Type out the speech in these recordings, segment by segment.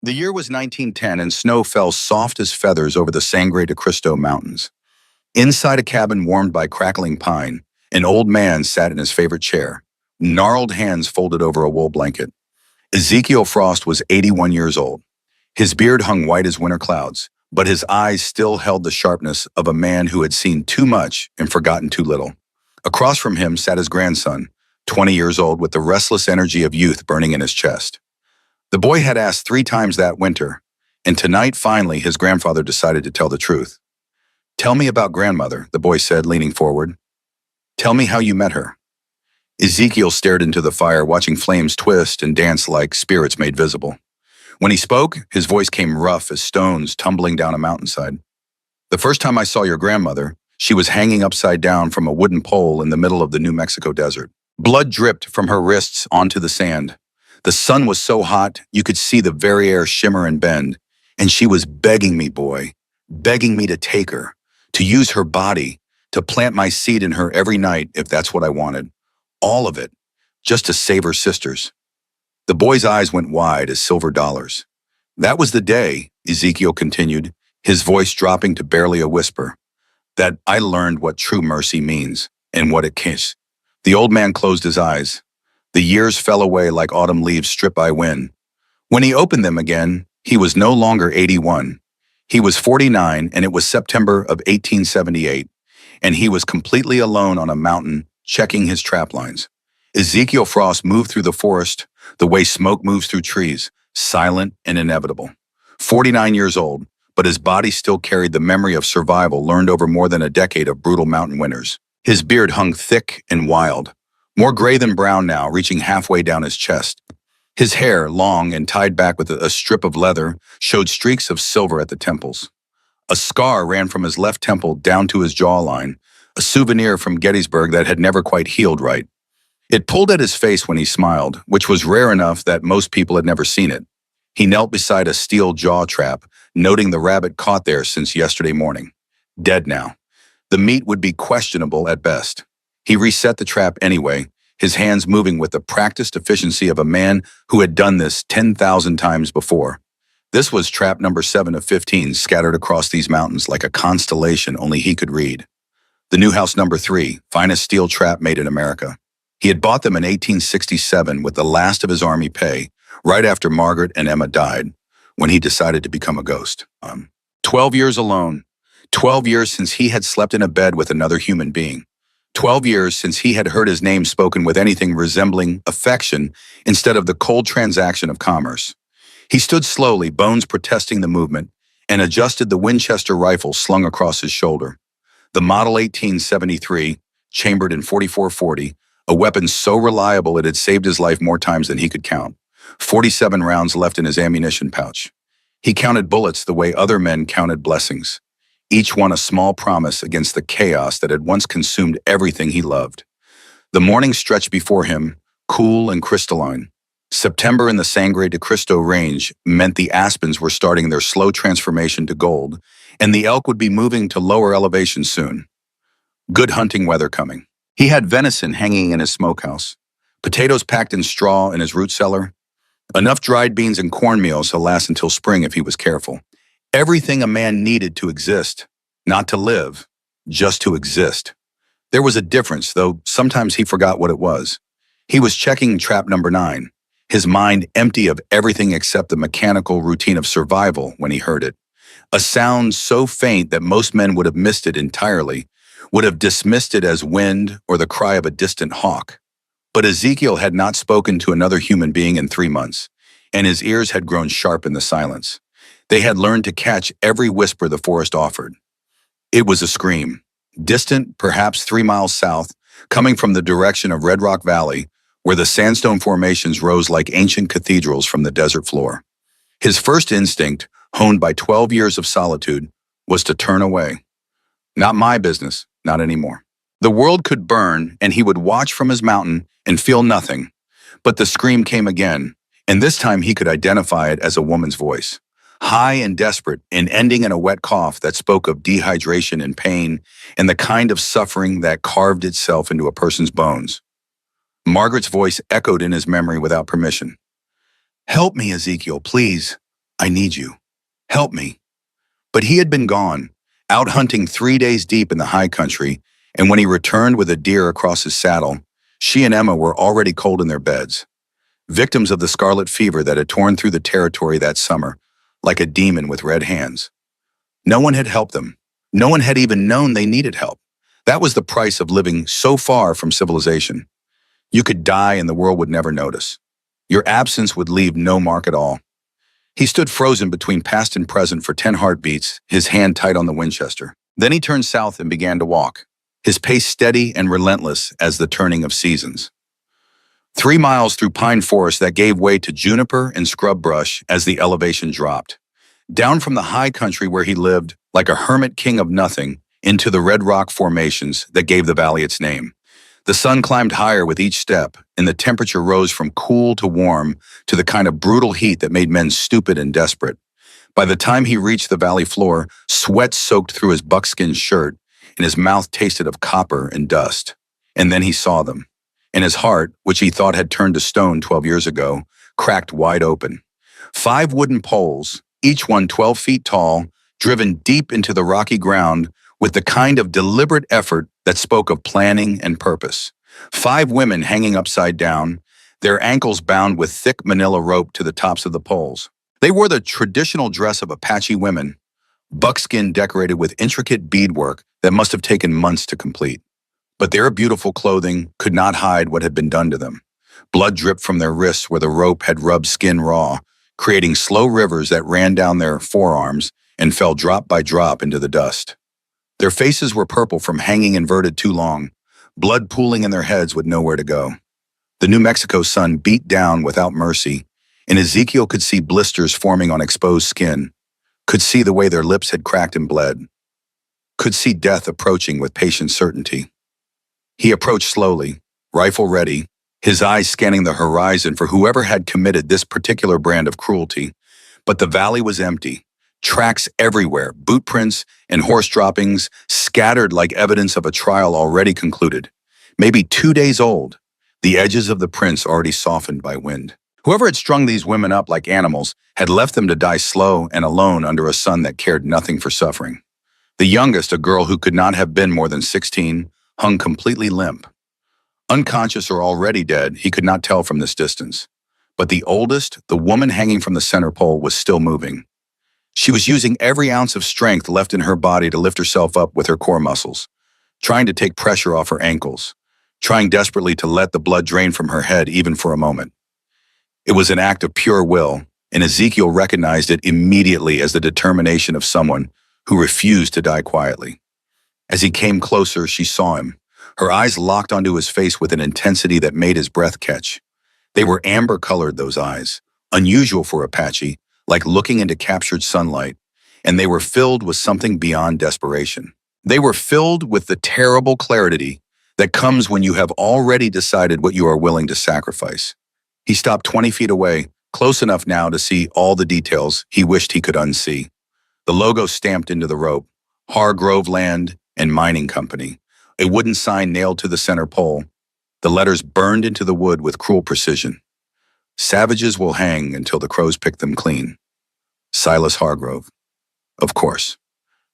The year was 1910 and snow fell soft as feathers over the Sangre de Cristo Mountains. Inside a cabin warmed by crackling pine, an old man sat in his favorite chair, gnarled hands folded over a wool blanket. Ezekiel Frost was 81 years old. His beard hung white as winter clouds, but his eyes still held the sharpness of a man who had seen too much and forgotten too little. Across from him sat his grandson, 20 years old, with the restless energy of youth burning in his chest. The boy had asked 3 times that winter, and tonight, finally, his grandfather decided to tell the truth. "Tell me about grandmother," the boy said, leaning forward. "Tell me how you met her." Ezekiel stared into the fire, watching flames twist and dance like spirits made visible. When he spoke, his voice came rough as stones tumbling down a mountainside. "The first time I saw your grandmother, she was hanging upside down from a wooden pole in the middle of the New Mexico desert. Blood dripped from her wrists onto the sand. The sun was so hot, you could see the very air shimmer and bend, and she was begging me, boy, begging me to take her, to use her body, to plant my seed in her every night if that's what I wanted. All of it, just to save her sisters." The boy's eyes went wide as silver dollars. "That was the day," Ezekiel continued, his voice dropping to barely a whisper, "that I learned what true mercy means and what it kiss." The old man closed his eyes. The years fell away like autumn leaves stripped by wind. When he opened them again, he was no longer 81. He was 49, and it was September of 1878, and he was completely alone on a mountain, checking his trap lines. Ezekiel Frost moved through the forest the way smoke moves through trees, silent and inevitable. 49 years old, but his body still carried the memory of survival learned over more than a decade of brutal mountain winters. His beard hung thick and wild, more gray than brown now, reaching halfway down his chest. His hair, long and tied back with a strip of leather, showed streaks of silver at the temples. A scar ran from his left temple down to his jawline, a souvenir from Gettysburg that had never quite healed right. It pulled at his face when he smiled, which was rare enough that most people had never seen it. He knelt beside a steel jaw trap, noting the rabbit caught there since yesterday morning. Dead now. The meat would be questionable at best. He reset the trap anyway, his hands moving with the practiced efficiency of a man who had done this 10,000 times before. This was trap number 7 of 15 scattered across these mountains like a constellation only he could read. The Newhouse number 3, finest steel trap made in America. He had bought them in 1867 with the last of his army pay, right after Margaret and Emma died, when he decided to become a ghost. 12 years alone. 12 years since he had slept in a bed with another human being. 12 years since he had heard his name spoken with anything resembling affection instead of the cold transaction of commerce. He stood slowly, bones protesting the movement, and adjusted the Winchester rifle slung across his shoulder. The Model 1873, chambered in .44-40, a weapon so reliable it had saved his life more times than he could count. 47 rounds left in his ammunition pouch. He counted bullets the way other men counted blessings, each one a small promise against the chaos that had once consumed everything he loved. The morning stretched before him, cool and crystalline. September in the Sangre de Cristo range meant the aspens were starting their slow transformation to gold, and the elk would be moving to lower elevation soon. Good hunting weather coming. He had venison hanging in his smokehouse, potatoes packed in straw in his root cellar, enough dried beans and cornmeal to last until spring if he was careful. Everything a man needed to exist, not to live, just to exist. There was a difference, though sometimes he forgot what it was. He was checking trap number 9, his mind empty of everything except the mechanical routine of survival when he heard it. A sound so faint that most men would have missed it entirely, would have dismissed it as wind or the cry of a distant hawk. But Ezekiel had not spoken to another human being in 3 months, and his ears had grown sharp in the silence. They had learned to catch every whisper the forest offered. It was a scream, distant, perhaps 3 miles south, coming from the direction of Red Rock Valley, where the sandstone formations rose like ancient cathedrals from the desert floor. His first instinct, honed by 12 years of solitude, was to turn away. Not my business, not anymore. The world could burn, and he would watch from his mountain and feel nothing. But the scream came again, and this time he could identify it as a woman's voice. High and desperate, and ending in a wet cough that spoke of dehydration and pain and the kind of suffering that carved itself into a person's bones. Margaret's voice echoed in his memory without permission. "Help me, Ezekiel, please. I need you. Help me." But he had been gone, out hunting 3 days deep in the high country, and when he returned with a deer across his saddle, she and Emma were already cold in their beds, victims of the scarlet fever that had torn through the territory that summer, like a demon with red hands. No one had helped them. No one had even known they needed help. That was the price of living so far from civilization. You could die and the world would never notice. Your absence would leave no mark at all. He stood frozen between past and present for 10 heartbeats, his hand tight on the Winchester. Then he turned south and began to walk, his pace steady and relentless as the turning of seasons. 3 miles through pine forest that gave way to juniper and scrub brush as the elevation dropped. Down from the high country where he lived, like a hermit king of nothing, into the red rock formations that gave the valley its name. The sun climbed higher with each step, and the temperature rose from cool to warm to the kind of brutal heat that made men stupid and desperate. By the time he reached the valley floor, sweat soaked through his buckskin shirt, and his mouth tasted of copper and dust. And then he saw them, and his heart, which he thought had turned to stone 12 years ago, cracked wide open. 5 wooden poles, each one 12 feet tall, driven deep into the rocky ground with the kind of deliberate effort that spoke of planning and purpose. 5 women hanging upside down, their ankles bound with thick manila rope to the tops of the poles. They wore the traditional dress of Apache women, buckskin decorated with intricate beadwork that must have taken months to complete. But their beautiful clothing could not hide what had been done to them. Blood dripped from their wrists where the rope had rubbed skin raw, creating slow rivers that ran down their forearms and fell drop by drop into the dust. Their faces were purple from hanging inverted too long, blood pooling in their heads with nowhere to go. The New Mexico sun beat down without mercy, and Ezekiel could see blisters forming on exposed skin, could see the way their lips had cracked and bled, could see death approaching with patient certainty. He approached slowly, rifle ready, his eyes scanning the horizon for whoever had committed this particular brand of cruelty. But the valley was empty. Tracks everywhere, boot prints and horse droppings scattered like evidence of a trial already concluded. Maybe 2 days old, the edges of the prints already softened by wind. Whoever had strung these women up like animals had left them to die slow and alone under a sun that cared nothing for suffering. The youngest, a girl who could not have been more than 16, hung completely limp. Unconscious or already dead, he could not tell from this distance. But the oldest, the woman hanging from the center pole, was still moving. She was using every ounce of strength left in her body to lift herself up with her core muscles, trying to take pressure off her ankles, trying desperately to let the blood drain from her head even for a moment. It was an act of pure will, and Ezekiel recognized it immediately as the determination of someone who refused to die quietly. As he came closer, she saw him. Her eyes locked onto his face with an intensity that made his breath catch. They were amber-colored, those eyes, unusual for Apache, like looking into captured sunlight, and they were filled with something beyond desperation. They were filled with the terrible clarity that comes when you have already decided what you are willing to sacrifice. He stopped 20 feet away, close enough now to see all the details he wished he could unsee. The logo stamped into the rope, Hargrove Land and Mining Company, a wooden sign nailed to the center pole, the letters burned into the wood with cruel precision. Savages will hang until the crows pick them clean. Silas Hargrove. Of course.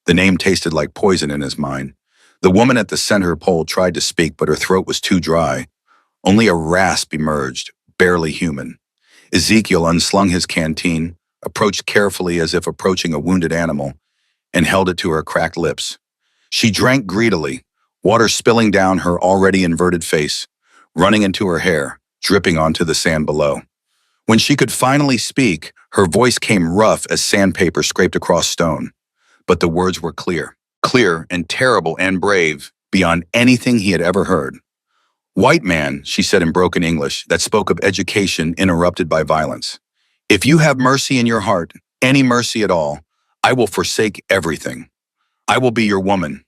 The name tasted like poison in his mind. The woman at the center pole tried to speak, but her throat was too dry. Only a rasp emerged, barely human. Ezekiel unslung his canteen, approached carefully as if approaching a wounded animal, and held it to her cracked lips. She drank greedily, water spilling down her already inverted face, running into her hair, dripping onto the sand below. When she could finally speak, her voice came rough as sandpaper scraped across stone. But the words were clear and terrible and brave, beyond anything he had ever heard. "White man," she said in broken English that spoke of education interrupted by violence. "If you have mercy in your heart, any mercy at all, I will forsake everything. I will be your woman,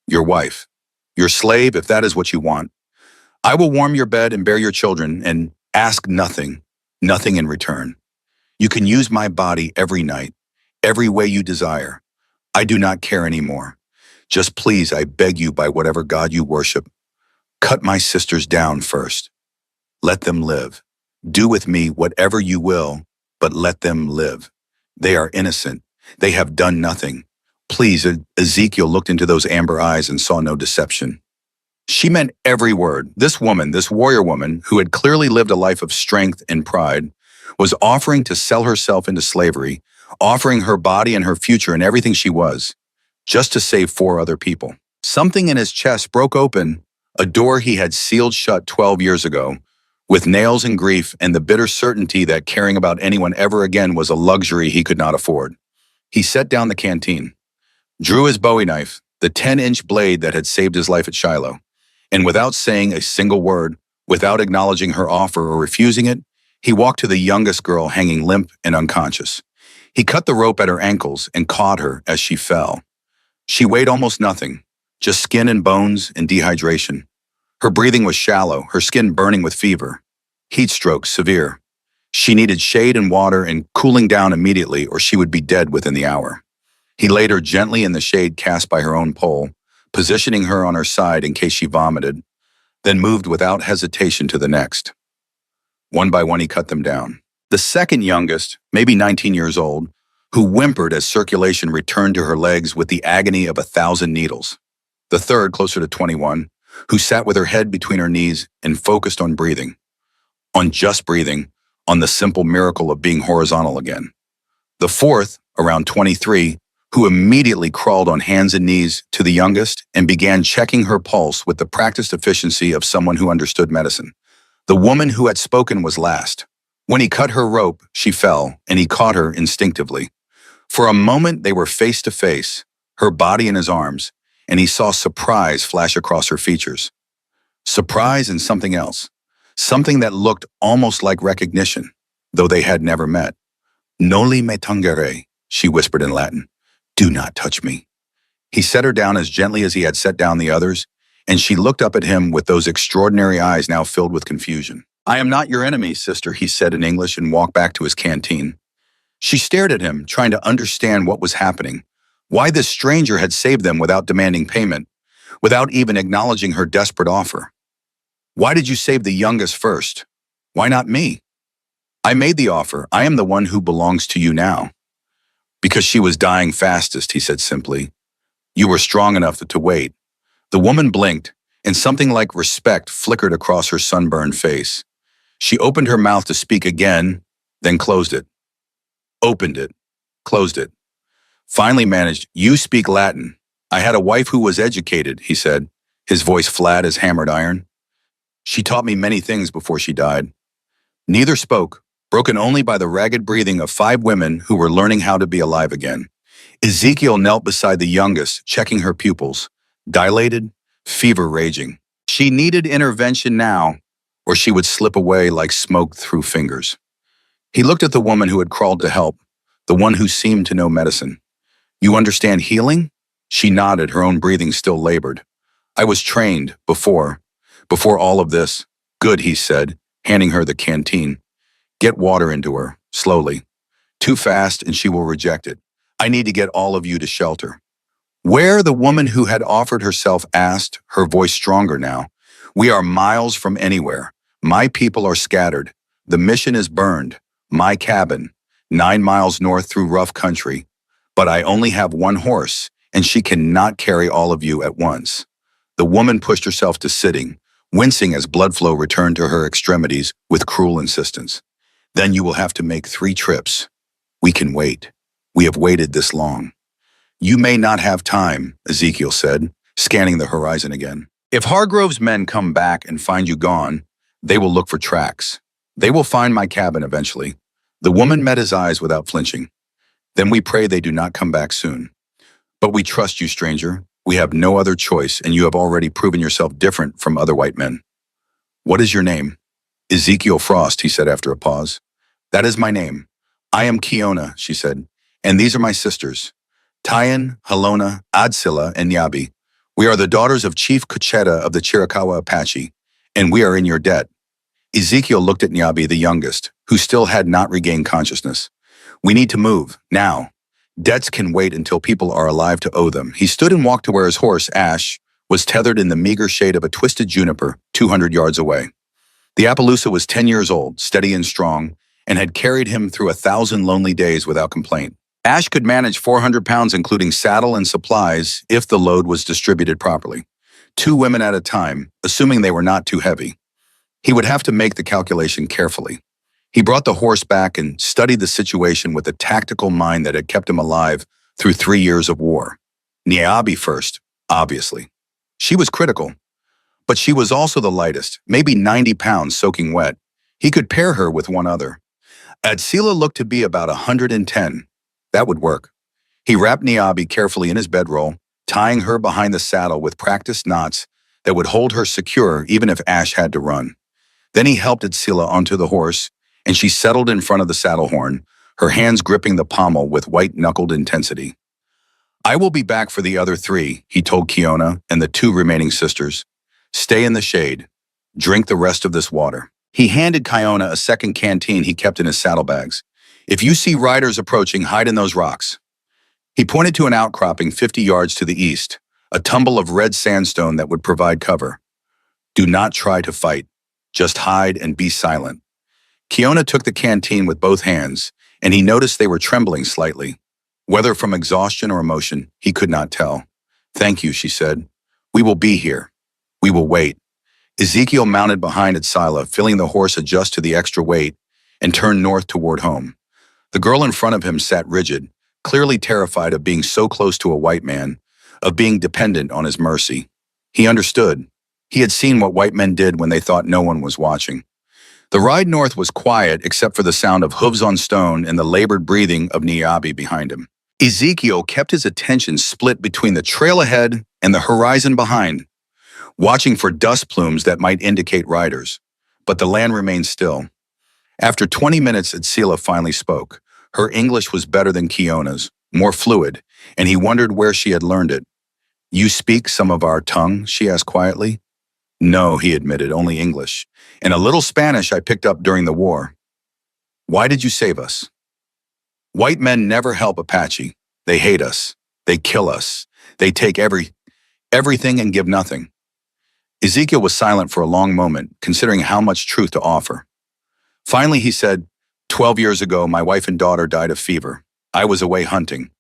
your wife, your slave if that is what you want. I will warm your bed and bear your children and ask nothing in return. You can use my body every night, every way you desire. I do not care anymore. Just please, I beg you by whatever God you worship, cut my sisters down first. Let them live. Do with me whatever you will, but let them live. They are innocent. They have done nothing. Please, Ezekiel looked into those amber eyes and saw no deception. She meant every word. This woman, this warrior woman, who had clearly lived a life of strength and pride, was offering to sell herself into slavery, offering her body and her future and everything she was, just to save 4 other people. Something in his chest broke open, a door he had sealed shut 12 years ago, with nails and grief and the bitter certainty that caring about anyone ever again was a luxury he could not afford. He set down the canteen, drew his Bowie knife, the 10-inch blade that had saved his life at Shiloh, and without saying a single word, without acknowledging her offer or refusing it, he walked to the youngest girl hanging limp and unconscious. He cut the rope at her ankles and caught her as she fell. She weighed almost nothing, just skin and bones and dehydration. Her breathing was shallow, her skin burning with fever. Heat stroke severe. She needed shade and water and cooling down immediately or she would be dead within the hour. He laid her gently in the shade cast by her own pole, positioning her on her side in case she vomited, then moved without hesitation to the next. One by one he cut them down. The second youngest, maybe 19 years old, who whimpered as circulation returned to her legs with the agony of 1,000 needles. The third, closer to 21, who sat with her head between her knees and focused on breathing. On just breathing, on the simple miracle of being horizontal again. The fourth, around 23, who immediately crawled on hands and knees to the youngest and began checking her pulse with the practiced efficiency of someone who understood medicine. The woman who had spoken was last. When he cut her rope, she fell, and he caught her instinctively. For a moment, they were face to face, her body in his arms, and he saw surprise flash across her features. Surprise and something else. Something that looked almost like recognition, though they had never met. Noli me tangere, she whispered in Latin. Do not touch me. He set her down as gently as he had set down the others, and she looked up at him with those extraordinary eyes now filled with confusion. I am not your enemy, sister, he said in English and walked back to his canteen. She stared at him, trying to understand what was happening, why this stranger had saved them without demanding payment, without even acknowledging her desperate offer. Why did you save the youngest first? Why not me? I made the offer. I am the one who belongs to you now. Because she was dying fastest, he said simply. You were strong enough to wait. The woman blinked, and something like respect flickered across her sunburned face. She opened her mouth to speak again, then closed it. Opened it, closed it. Finally managed, you speak Latin. I had a wife who was educated, he said, his voice flat as hammered iron. She taught me many things before she died. Neither spoke, broken only by the ragged breathing of 5 women who were learning how to be alive again. Ezekiel knelt beside the youngest, checking her pupils, dilated, fever raging. She needed intervention now, or she would slip away like smoke through fingers. He looked at the woman who had crawled to help, the one who seemed to know medicine. You understand healing? She nodded, her own breathing still labored. I was trained before all of this. Good, he said, handing her the canteen. Get water into her, slowly. Too fast and she will reject it. I need to get all of you to shelter. Where? The woman who had offered herself asked, her voice stronger now. We are miles from anywhere. My people are scattered. The mission is burned. My cabin, 9 miles north through rough country. But I only have 1 horse, and she cannot carry all of you at once. The woman pushed herself to sitting, wincing as blood flow returned to her extremities with cruel insistence. Then you will have to make 3 trips. We can wait. We have waited this long. You may not have time, Ezekiel said, scanning the horizon again. If Hargrove's men come back and find you gone, they will look for tracks. They will find my cabin eventually. The woman met his eyes without flinching. Then we pray they do not come back soon. But we trust you, stranger. We have no other choice, and you have already proven yourself different from other white men. What is your name? Ezekiel Frost, he said after a pause. That is my name. I am Kiona, she said, and these are my sisters, Tyan, Halona, Adsila, and Nyabi. We are the daughters of Chief Kucheta of the Chiricahua Apache, and we are in your debt. Ezekiel looked at Nyabi, the youngest, who still had not regained consciousness. We need to move, now. Debts can wait until people are alive to owe them. He stood and walked to where his horse, Ash, was tethered in the meager shade of a twisted juniper 200 yards away. The Appaloosa was 10 years old, steady and strong, and had carried him through 1,000 lonely days without complaint. Ash could manage 400 pounds, including saddle and supplies, if the load was distributed properly. 2 women at a time, assuming they were not too heavy. He would have to make the calculation carefully. He brought the horse back and studied the situation with the tactical mind that had kept him alive through 3 years of war. Niabi first, obviously. She was critical, but she was also the lightest, maybe 90 pounds soaking wet. He could pair her with one other. Adsila looked to be about 110. That would work. He wrapped Niabi carefully in his bedroll, tying her behind the saddle with practiced knots that would hold her secure even if Ash had to run. Then he helped Adsila onto the horse, and she settled in front of the saddle horn, her hands gripping the pommel with white-knuckled intensity. "I will be back for the other 3, he told Kiona and the 2 remaining sisters. "Stay in the shade. Drink the rest of this water." He handed Kiona a second canteen he kept in his saddlebags. "If you see riders approaching, hide in those rocks." He pointed to an outcropping 50 yards to the east, a tumble of red sandstone that would provide cover. "Do not try to fight. Just hide and be silent." Kiona took the canteen with both hands, and he noticed they were trembling slightly. Whether from exhaustion or emotion, he could not tell. "Thank you," she said. "We will be here. We will wait." Ezekiel mounted behind Adsila, feeling the horse adjust to the extra weight, and turned north toward home. The girl in front of him sat rigid, clearly terrified of being so close to a white man, of being dependent on his mercy. He understood. He had seen what white men did when they thought no one was watching. The ride north was quiet except for the sound of hooves on stone and the labored breathing of Niabi behind him. Ezekiel kept his attention split between the trail ahead and the horizon behind, watching for dust plumes that might indicate riders. But the land remained still. After 20 minutes, Adsila finally spoke. Her English was better than Kiona's, more fluid, and he wondered where she had learned it. "You speak some of our tongue?" she asked quietly. "No," he admitted, "only English. And a little Spanish I picked up during the war." "Why did you save us?" "White men never help Apache. They hate us. They kill us. They take everything and give nothing." Ezekiel was silent for a long moment, considering how much truth to offer. Finally, he said, 12 years ago, my wife and daughter died of fever. I was away hunting.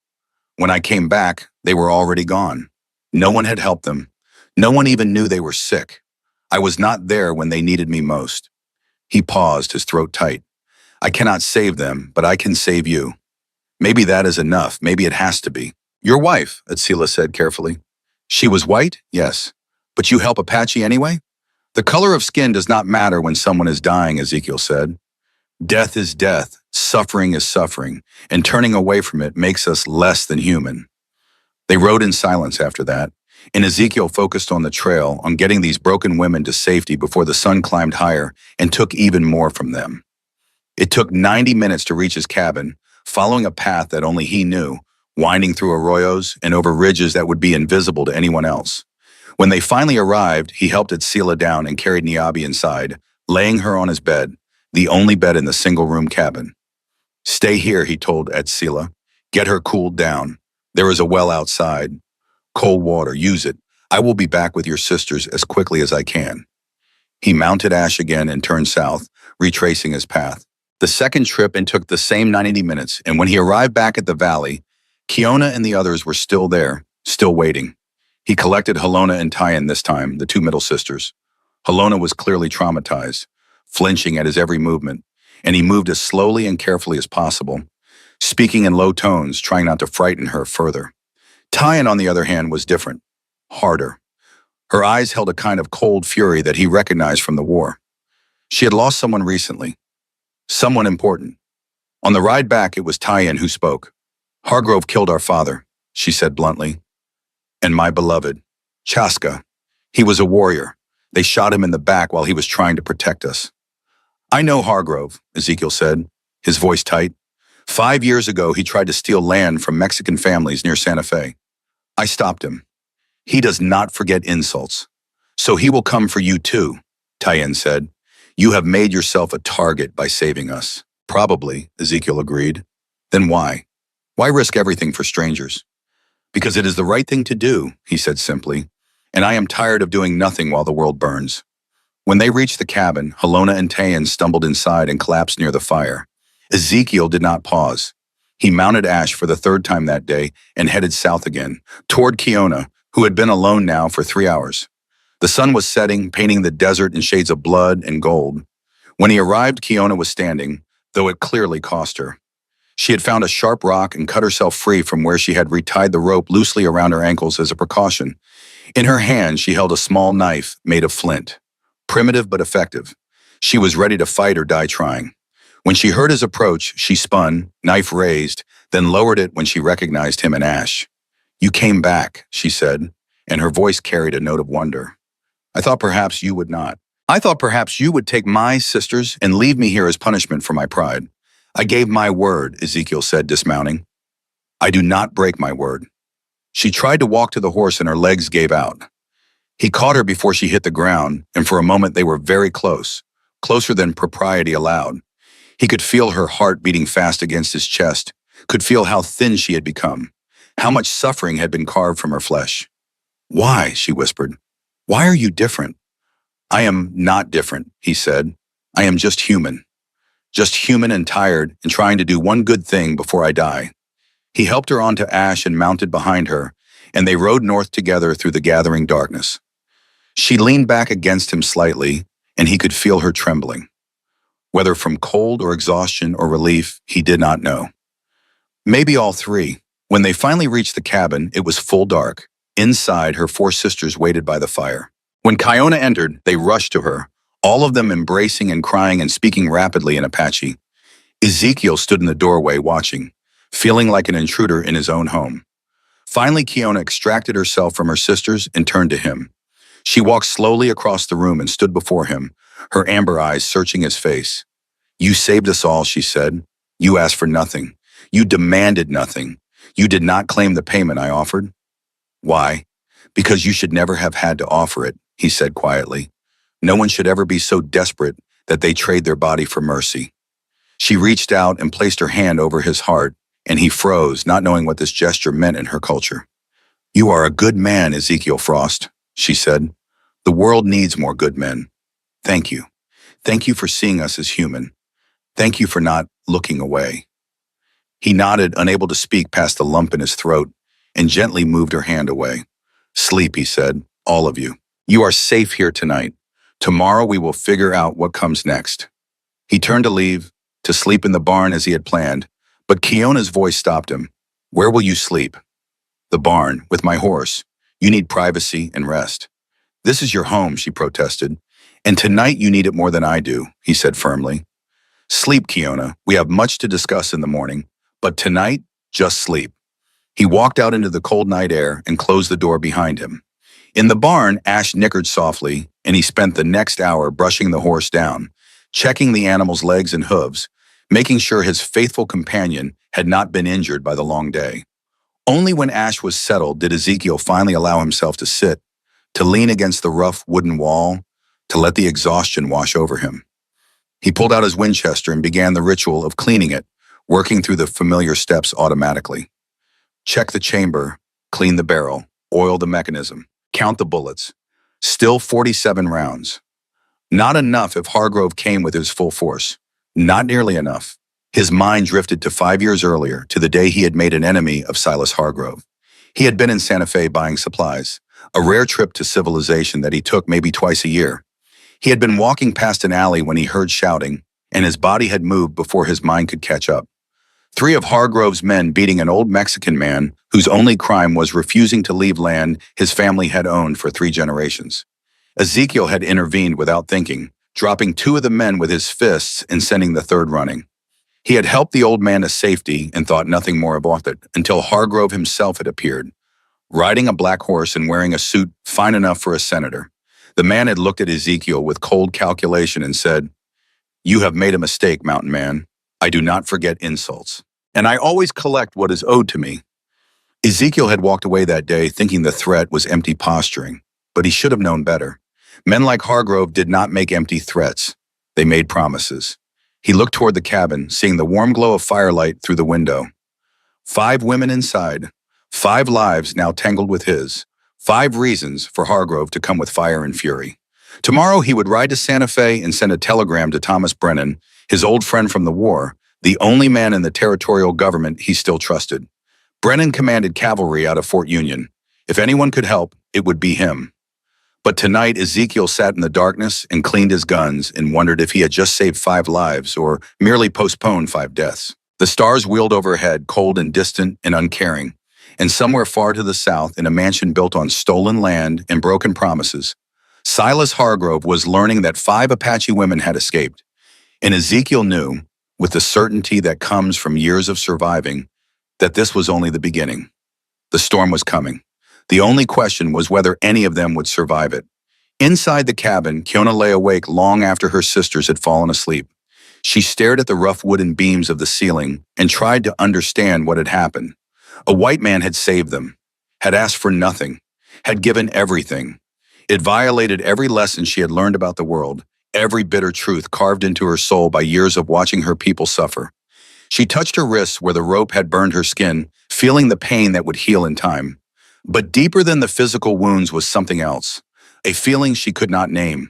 When I came back, they were already gone. No one had helped them. No one even knew they were sick. I was not there when they needed me most." He paused, his throat tight. "I cannot save them, but I can save you. Maybe that is enough. Maybe it has to be." "Your wife," Adsila said carefully. "She was white? Yes. But you help Apache anyway?" "The color of skin does not matter when someone is dying," Ezekiel said. "Death is death, suffering is suffering, and turning away from it makes us less than human." They rode in silence after that, and Ezekiel focused on the trail, on getting these broken women to safety before the sun climbed higher and took even more from them. It took 90 minutes to reach his cabin, following a path that only he knew, winding through arroyos and over ridges that would be invisible to anyone else. When they finally arrived, he helped Adsila down and carried Niabi inside, laying her on his bed, the only bed in the single-room cabin. "Stay here," he told Adsila. "Get her cooled down. There is a well outside. Cold water, use it. I will be back with your sisters as quickly as I can." He mounted Ash again and turned south, retracing his path. The second trip and took the same 90 minutes, and when he arrived back at the valley, Kiona and the others were still there, still waiting. He collected Halona and Tyan this time, the 2 middle sisters. Halona was clearly traumatized, flinching at his every movement, and he moved as slowly and carefully as possible, speaking in low tones, trying not to frighten her further. Tyan, on the other hand, was different, harder. Her eyes held a kind of cold fury that he recognized from the war. She had lost someone recently, someone important. On the ride back, it was Tyan who spoke. "Hargrove killed our father," she said bluntly. "And my beloved, Chaska. He was a warrior. They shot him in the back while he was trying to protect us." "I know Hargrove," Ezekiel said, his voice tight. 5 years ago, he tried to steal land from Mexican families near Santa Fe. I stopped him. He does not forget insults. So he will come for you too," Tyan said. "You have made yourself a target by saving us." "Probably," Ezekiel agreed. "Then why? Why risk everything for strangers?" "Because it is the right thing to do," he said simply, "and I am tired of doing nothing while the world burns." When they reached the cabin, Halona and Tyan stumbled inside and collapsed near the fire. Ezekiel did not pause. He mounted Ash for the third time that day and headed south again, toward Kiona, who had been alone now for 3 hours. The sun was setting, painting the desert in shades of blood and gold. When he arrived, Kiona was standing, though it clearly cost her. She had found a sharp rock and cut herself free from where she had retied the rope loosely around her ankles as a precaution. In her hand, she held a small knife made of flint. Primitive but effective. She was ready to fight or die trying. When she heard his approach, she spun, knife raised, then lowered it when she recognized him and Ash. "You came back," she said, and her voice carried a note of wonder. "I thought perhaps you would not. I thought perhaps you would take my sisters and leave me here as punishment for my pride." "I gave my word," Ezekiel said, dismounting. "I do not break my word." She tried to walk to the horse and her legs gave out. He caught her before she hit the ground, and for a moment they were very close, closer than propriety allowed. He could feel her heart beating fast against his chest, could feel how thin she had become, how much suffering had been carved from her flesh. "Why?" she whispered. "Why are you different?" "I am not different," he said. "I am just human. Just human and tired and trying to do one good thing before I die." He helped her onto Ash and mounted behind her, and they rode north together through the gathering darkness. She leaned back against him slightly, and he could feel her trembling. Whether from cold or exhaustion or relief, he did not know. Maybe all three. When they finally reached the cabin, it was full dark. Inside, her four sisters waited by the fire. When Kiona entered, they rushed to her, all of them embracing and crying and speaking rapidly in Apache. Ezekiel stood in the doorway watching, feeling like an intruder in his own home. Finally, Kiona extracted herself from her sisters and turned to him. She walked slowly across the room and stood before him, her amber eyes searching his face. "You saved us all," she said. "You asked for nothing. You demanded nothing. You did not claim the payment I offered." "Why?" "Because you should never have had to offer it," he said quietly. "No one should ever be so desperate that they trade their body for mercy." She reached out and placed her hand over his heart, and he froze, not knowing what this gesture meant in her culture. "You are a good man, Ezekiel Frost," she said. "The world needs more good men. Thank you. Thank you for seeing us as human. Thank you for not looking away." He nodded, unable to speak past the lump in his throat, and gently moved her hand away. "Sleep," he said, "all of you. You are safe here tonight. Tomorrow we will figure out what comes next." He turned to leave, to sleep in the barn as he had planned, but Kiona's voice stopped him. "Where will you sleep?" "The barn, with my horse. You need privacy and rest." "This is your home," she protested. "And tonight you need it more than I do," he said firmly. "Sleep, Kiona. We have much to discuss in the morning, but tonight, just sleep." He walked out into the cold night air and closed the door behind him. In the barn, Ash nickered softly, and he spent the next hour brushing the horse down, checking the animal's legs and hooves, making sure his faithful companion had not been injured by the long day. Only when Ash was settled did Ezekiel finally allow himself to sit, to lean against the rough wooden wall, to let the exhaustion wash over him. He pulled out his Winchester and began the ritual of cleaning it, working through the familiar steps automatically. Check the chamber, clean the barrel, oil the mechanism, count the bullets. Still 47 rounds. Not enough if Hargrove came with his full force. Not nearly enough. His mind drifted to 5 years earlier, to the day he had made an enemy of Silas Hargrove. He had been in Santa Fe buying supplies, a rare trip to civilization that he took maybe twice a year. He had been walking past an alley when he heard shouting, and his body had moved before his mind could catch up. 3 of Hargrove's men beating an old Mexican man whose only crime was refusing to leave land his family had owned for 3 generations. Ezekiel had intervened without thinking, dropping 2 of the men with his fists and sending the third running. He had helped the old man to safety and thought nothing more about it until Hargrove himself had appeared, riding a black horse and wearing a suit fine enough for a senator. The man had looked at Ezekiel with cold calculation and said, "You have made a mistake, mountain man. I do not forget insults, and I always collect what is owed to me." Ezekiel had walked away that day thinking the threat was empty posturing, but he should have known better. Men like Hargrove did not make empty threats. They made promises. He looked toward the cabin, seeing the warm glow of firelight through the window. 5 women inside, 5 lives now tangled with his, 5 reasons for Hargrove to come with fire and fury. Tomorrow he would ride to Santa Fe and send a telegram to Thomas Brennan, his old friend from the war, the only man in the territorial government he still trusted. Brennan commanded cavalry out of Fort Union. If anyone could help, it would be him. But tonight, Ezekiel sat in the darkness and cleaned his guns and wondered if he had just saved 5 lives or merely postponed 5 deaths. The stars wheeled overhead, cold and distant and uncaring. And somewhere far to the south, in a mansion built on stolen land and broken promises, Silas Hargrove was learning that 5 Apache women had escaped. And Ezekiel knew, with the certainty that comes from years of surviving, that this was only the beginning. The storm was coming. The only question was whether any of them would survive it. Inside the cabin, Kiona lay awake long after her sisters had fallen asleep. She stared at the rough wooden beams of the ceiling and tried to understand what had happened. A white man had saved them, had asked for nothing, had given everything. It violated every lesson she had learned about the world, every bitter truth carved into her soul by years of watching her people suffer. She touched her wrists where the rope had burned her skin, feeling the pain that would heal in time. But deeper than the physical wounds was something else, a feeling she could not name.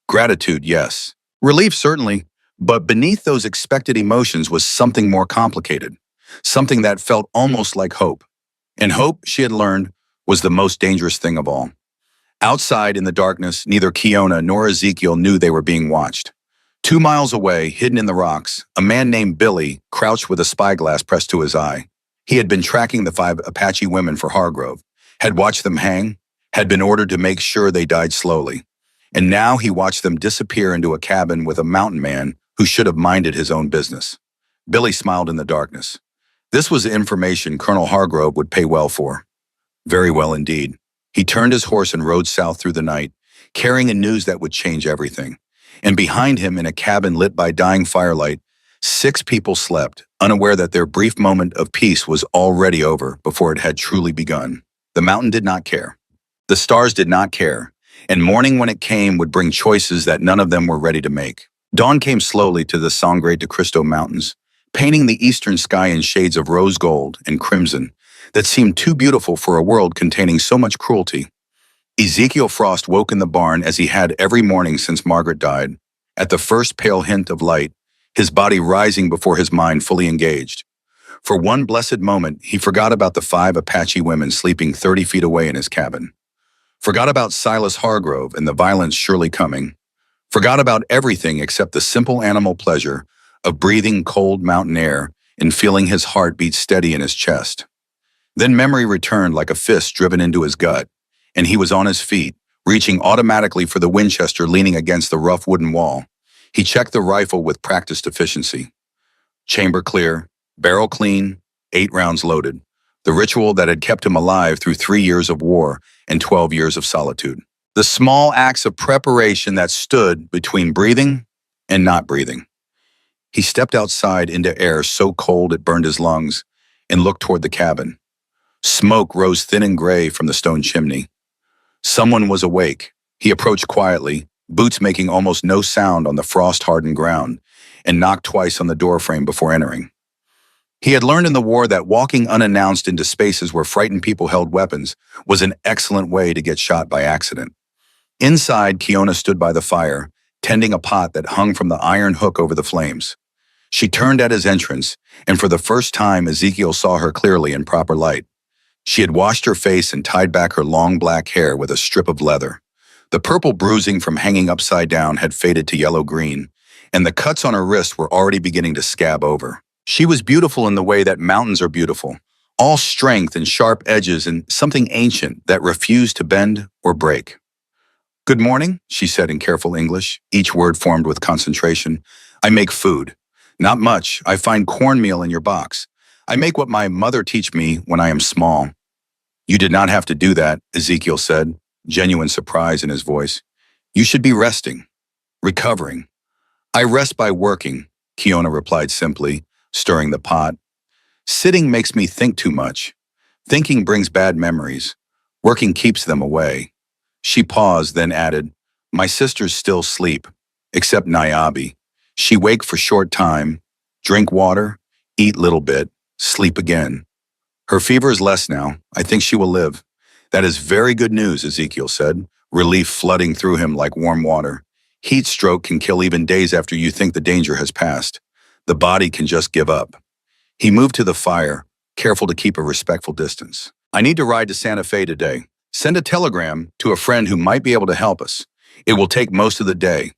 Gratitude, yes. Relief, certainly. But beneath those expected emotions was something more complicated, something that felt almost like hope. And hope, she had learned, was the most dangerous thing of all. Outside in the darkness, neither Kiona nor Ezekiel knew they were being watched. 2 miles away, hidden in the rocks, a man named Billy crouched with a spyglass pressed to his eye. He had been tracking the 5 Apache women for Hargrove, had watched them hang, had been ordered to make sure they died slowly. And now he watched them disappear into a cabin with a mountain man who should have minded his own business. Billy smiled in the darkness. This was information Colonel Hargrove would pay well for. Very well indeed. He turned his horse and rode south through the night, carrying a news that would change everything. And behind him, in a cabin lit by dying firelight, 6 people slept, unaware that their brief moment of peace was already over before it had truly begun. The mountain did not care. The stars did not care. And morning, when it came, would bring choices that none of them were ready to make. Dawn came slowly to the Sangre de Cristo Mountains, painting the eastern sky in shades of rose gold and crimson that seemed too beautiful for a world containing so much cruelty. Ezekiel Frost woke in the barn as he had every morning since Margaret died. At the first pale hint of light, his body rising before his mind fully engaged. For one blessed moment, he forgot about the 5 Apache women sleeping 30 feet away in his cabin. Forgot about Silas Hargrove and the violence surely coming. Forgot about everything except the simple animal pleasure of breathing cold mountain air and feeling his heart beat steady in his chest. Then memory returned like a fist driven into his gut, and he was on his feet, reaching automatically for the Winchester leaning against the rough wooden wall. He checked the rifle with practiced efficiency. Chamber clear, barrel clean, 8 rounds loaded. The ritual that had kept him alive through 3 years of war and 12 years of solitude. The small acts of preparation that stood between breathing and not breathing. He stepped outside into air so cold it burned his lungs and looked toward the cabin. Smoke rose thin and gray from the stone chimney. Someone was awake. He approached quietly, boots making almost no sound on the frost-hardened ground, and knocked twice on the doorframe before entering. He had learned in the war that walking unannounced into spaces where frightened people held weapons was an excellent way to get shot by accident. Inside, Kiona stood by the fire, tending a pot that hung from the iron hook over the flames. She turned at his entrance, and for the first time, Ezekiel saw her clearly in proper light. She had washed her face and tied back her long black hair with a strip of leather. The purple bruising from hanging upside down had faded to yellow-green, and the cuts on her wrist were already beginning to scab over. She was beautiful in the way that mountains are beautiful, all strength and sharp edges and something ancient that refused to bend or break. "Good morning," she said in careful English, each word formed with concentration. "I make food. Not much. I find cornmeal in your box. I make what my mother teach me when I am small." "You did not have to do that," Ezekiel said, genuine surprise in his voice. "You should be resting, recovering." "I rest by working," Kiona replied simply, stirring the pot. "Sitting makes me think too much. Thinking brings bad memories. Working keeps them away." She paused, then added, "My sisters still sleep, except Naiabi. She wake for short time, drink water, eat little bit, sleep again. Her fever is less now. I think she will live." "That is very good news," Ezekiel said, relief flooding through him like warm water. "Heat stroke can kill even days after you think the danger has passed." The body can just give up. He moved to the fire, careful to keep a respectful distance. I need to ride to Santa Fe today. Send a telegram to a friend who might be able to help us. It will take most of the day.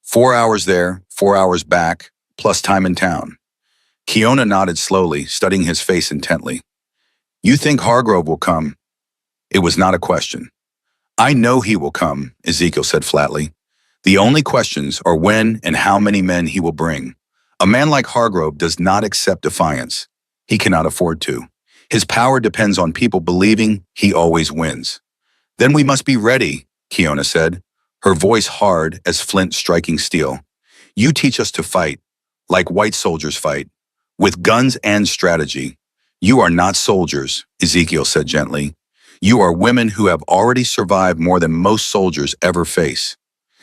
4 hours there, 4 hours back, plus time in town. Kiona nodded slowly, studying his face intently. You think Hargrove will come? It was not a question. I know he will come, Ezekiel said flatly. The only questions are when and how many men he will bring. A man like Hargrove does not accept defiance. He cannot afford to. His power depends on people believing he always wins. Then we must be ready, Kiona said, her voice hard as flint striking steel. You teach us to fight, like white soldiers fight, with guns and strategy. You are not soldiers, Ezekiel said gently. You are women who have already survived more than most soldiers ever face.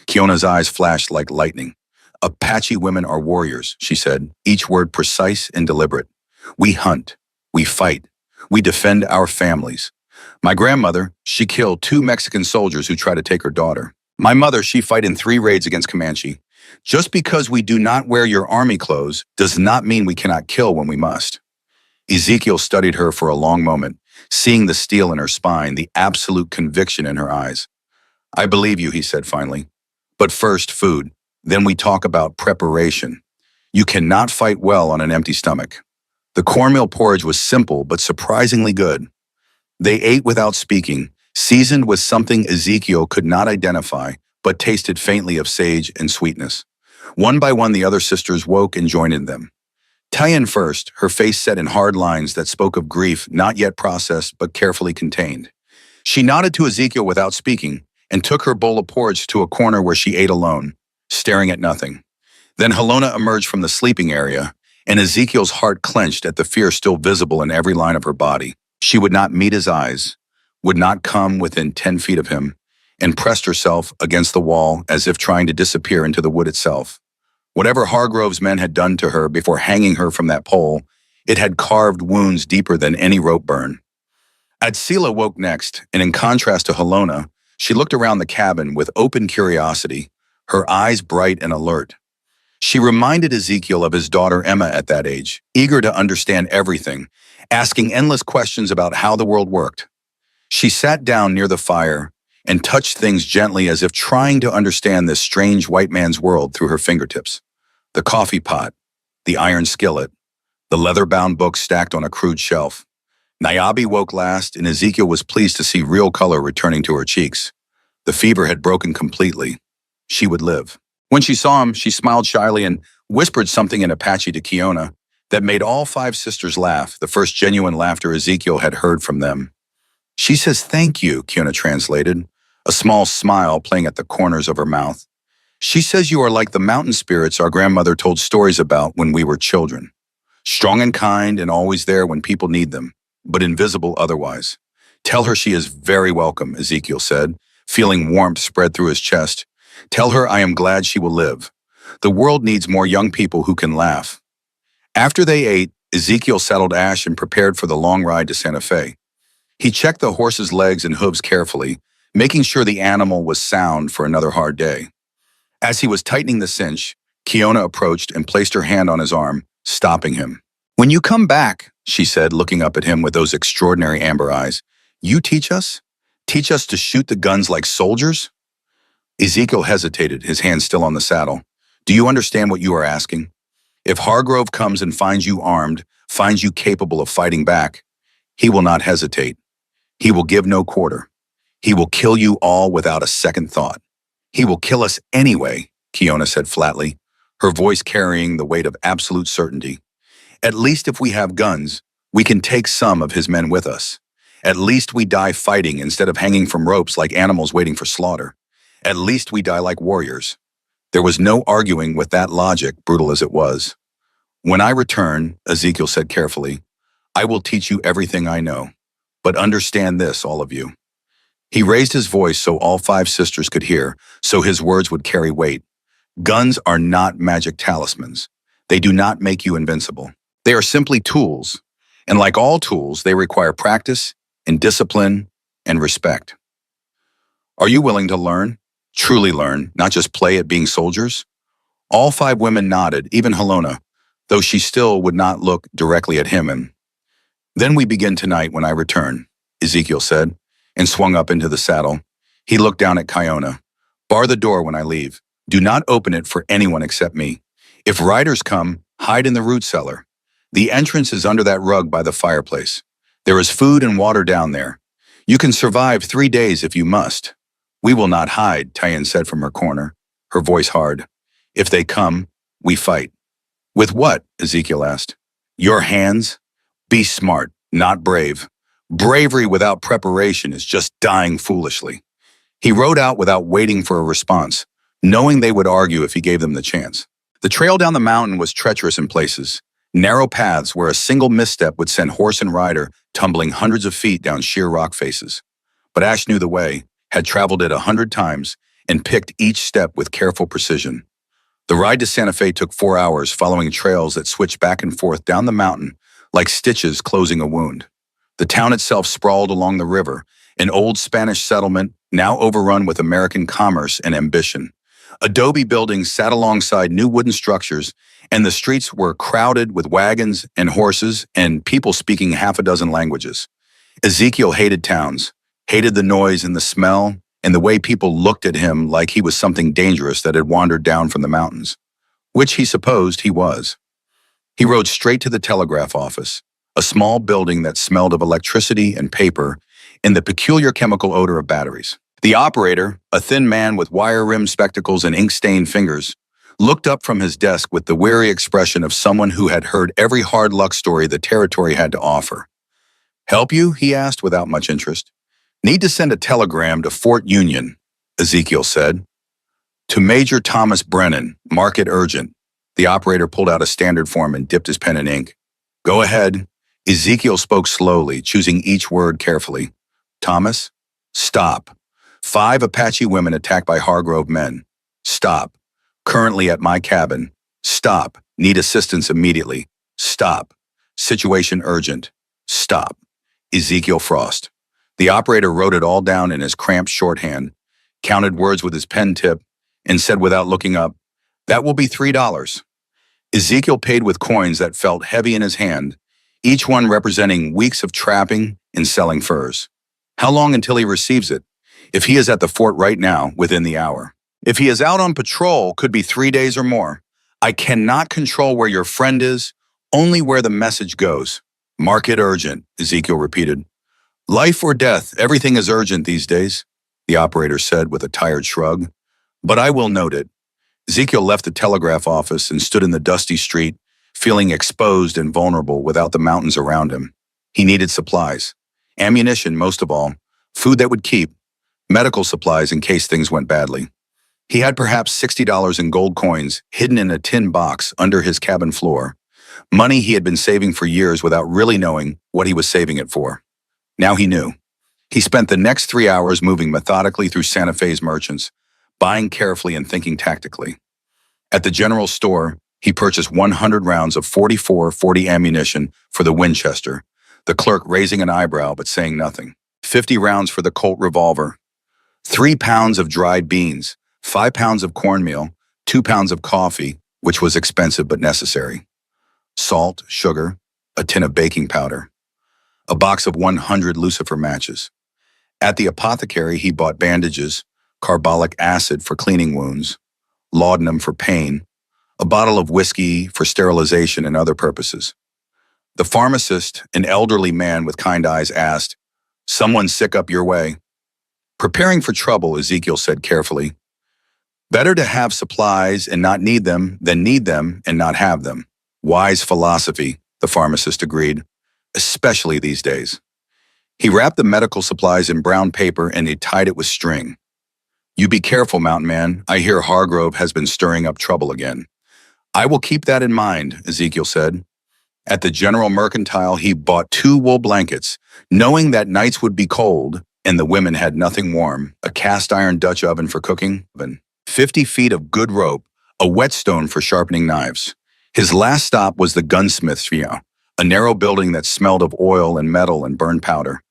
Kiona's eyes flashed like lightning. Apache women are warriors, she said, each word precise and deliberate. We hunt, we fight, we defend our families. My grandmother, she killed 2 Mexican soldiers who tried to take her daughter. My mother, she fight in 3 raids against Comanche. Just because we do not wear your army clothes does not mean we cannot kill when we must. Ezekiel studied her for a long moment, seeing the steel in her spine, the absolute conviction in her eyes. I believe you, he said finally. But first, food. Then we talk about preparation. You cannot fight well on an empty stomach. The cornmeal porridge was simple but surprisingly good. They ate without speaking, seasoned with something Ezekiel could not identify, but tasted faintly of sage and sweetness. One by one, the other sisters woke and joined in them. Tyann first, her face set in hard lines that spoke of grief not yet processed but carefully contained. She nodded to Ezekiel without speaking and took her bowl of porridge to a corner where she ate alone, staring at nothing. Then Helona emerged from the sleeping area, and Ezekiel's heart clenched at the fear still visible in every line of her body. She would not meet his eyes, would not come within 10 feet of him, and pressed herself against the wall as if trying to disappear into the wood itself. Whatever Hargrove's men had done to her before hanging her from that pole, it had carved wounds deeper than any rope burn. Adsila woke next, and in contrast to Helona, she looked around the cabin with open curiosity, her eyes bright and alert. She reminded Ezekiel of his daughter Emma at that age, eager to understand everything, asking endless questions about how the world worked. She sat down near the fire and touched things gently as if trying to understand this strange white man's world through her fingertips. The coffee pot, the iron skillet, the leather-bound books stacked on a crude shelf. Niobe woke last, and Ezekiel was pleased to see real color returning to her cheeks. The fever had broken completely. She would live. When she saw him, she smiled shyly and whispered something in Apache to Kiona that made all 5 sisters laugh, the first genuine laughter Ezekiel had heard from them. She says thank you, Kiona translated, a small smile playing at the corners of her mouth. She says you are like the mountain spirits our grandmother told stories about when we were children. Strong and kind and always there when people need them, but invisible otherwise. Tell her she is very welcome, Ezekiel said, feeling warmth spread through his chest. Tell her I am glad she will live. The world needs more young people who can laugh. After they ate, Ezekiel saddled Ash and prepared for the long ride to Santa Fe. He checked the horse's legs and hooves carefully, making sure the animal was sound for another hard day. As he was tightening the cinch, Kiona approached and placed her hand on his arm, stopping him. When you come back, she said, looking up at him with those extraordinary amber eyes, you teach us? Teach us to shoot the guns like soldiers? Ezekiel hesitated, his hand still on the saddle. Do you understand what you are asking? If Hargrove comes and finds you armed, finds you capable of fighting back, he will not hesitate. He will give no quarter. He will kill you all without a second thought. He will kill us anyway, Kiona said flatly, her voice carrying the weight of absolute certainty. At least if we have guns, we can take some of his men with us. At least we die fighting instead of hanging from ropes like animals waiting for slaughter. At least we die like warriors. There was no arguing with that logic, brutal as it was. When I return, Ezekiel said carefully, I will teach you everything I know. But understand this, all of you. He raised his voice so all 5 sisters could hear, so his words would carry weight. Guns are not magic talismans. They do not make you invincible. They are simply tools. And like all tools, they require practice and discipline and respect. Are you willing to learn? Truly learn, not just play at being soldiers? All 5 women nodded, even Helona, though she still would not look directly at him. And then we begin tonight when I return, Ezekiel said, and swung up into the saddle. He looked down at Kiona. Bar the door when I leave. Do not open it for anyone except me. If riders come, hide in the root cellar. The entrance is under that rug by the fireplace. There is food and water down there. You can survive 3 days if you must. We will not hide, Tyen said from her corner, her voice hard. If they come, we fight. With what? Ezekiel asked. Your hands? Be smart, not brave. Bravery without preparation is just dying foolishly. He rode out without waiting for a response, knowing they would argue if he gave them the chance. The trail down the mountain was treacherous in places, narrow paths where a single misstep would send horse and rider tumbling hundreds of feet down sheer rock faces. But Ash knew the way, had traveled it 100 times, and picked each step with careful precision. The ride to Santa Fe took 4 hours, following trails that switched back and forth down the mountain like stitches closing a wound. The town itself sprawled along the river, an old Spanish settlement now overrun with American commerce and ambition. Adobe buildings sat alongside new wooden structures, and the streets were crowded with wagons and horses and people speaking half a dozen languages. Ezekiel hated towns, hated the noise and the smell, and the way people looked at him like he was something dangerous that had wandered down from the mountains, which he supposed he was. He rode straight to the telegraph office, a small building that smelled of electricity and paper and the peculiar chemical odor of batteries. The operator, a thin man with wire-rimmed spectacles and ink-stained fingers, looked up from his desk with the weary expression of someone who had heard every hard luck story the territory had to offer. Help you? He asked without much interest. Need to send a telegram to Fort Union, Ezekiel said. To Major Thomas Brennan, mark it urgent. The operator pulled out a standard form and dipped his pen in ink. Go ahead. Ezekiel spoke slowly, choosing each word carefully. Thomas? Stop. 5 Apache women attacked by Hargrove men. Stop. Currently at my cabin. Stop. Need assistance immediately. Stop. Situation urgent. Stop. Ezekiel Frost. The operator wrote it all down in his cramped shorthand, counted words with his pen tip, and said without looking up, that will be $3. Ezekiel paid with coins that felt heavy in his hand, each one representing weeks of trapping and selling furs. How long until he receives it? If he is at the fort right now, within the hour. If he is out on patrol, could be 3 days or more. I cannot control where your friend is, only where the message goes. Mark it urgent, Ezekiel repeated. Life or death, everything is urgent these days, the operator said with a tired shrug. But I will note it. Ezekiel left the telegraph office and stood in the dusty street, feeling exposed and vulnerable without the mountains around him. He needed supplies. Ammunition, most of all. Food that would keep. Medical supplies in case things went badly. He had perhaps $60 in gold coins hidden in a tin box under his cabin floor. Money he had been saving for years without really knowing what he was saving it for. Now he knew. He spent the next 3 hours moving methodically through Santa Fe's merchants, buying carefully and thinking tactically. At the general store, he purchased 100 rounds of .44-40 ammunition for the Winchester, the clerk raising an eyebrow but saying nothing. 50 rounds for the Colt revolver. 3 pounds of dried beans, 5 pounds of cornmeal, 2 pounds of coffee, which was expensive but necessary. Salt, sugar, a tin of baking powder. A box of 100 lucifer matches. At the apothecary, he bought bandages, carbolic acid for cleaning wounds, laudanum for pain, a bottle of whiskey for sterilization and other purposes. The pharmacist, an elderly man with kind eyes, asked, Someone sick up your way? Preparing for trouble, Ezekiel said carefully. Better to have supplies and not need them than need them and not have them. Wise philosophy, the pharmacist agreed, especially these days. He wrapped the medical supplies in brown paper and he tied it with string. You be careful, Mountain Man. I hear Hargrove has been stirring up trouble again. I will keep that in mind, Ezekiel said. At the General Mercantile, he bought 2 wool blankets, knowing that nights would be cold and the women had nothing warm, a cast-iron Dutch oven for cooking, 50 feet of good rope, a whetstone for sharpening knives. His last stop was the gunsmith's, a narrow building that smelled of oil and metal and burned powder.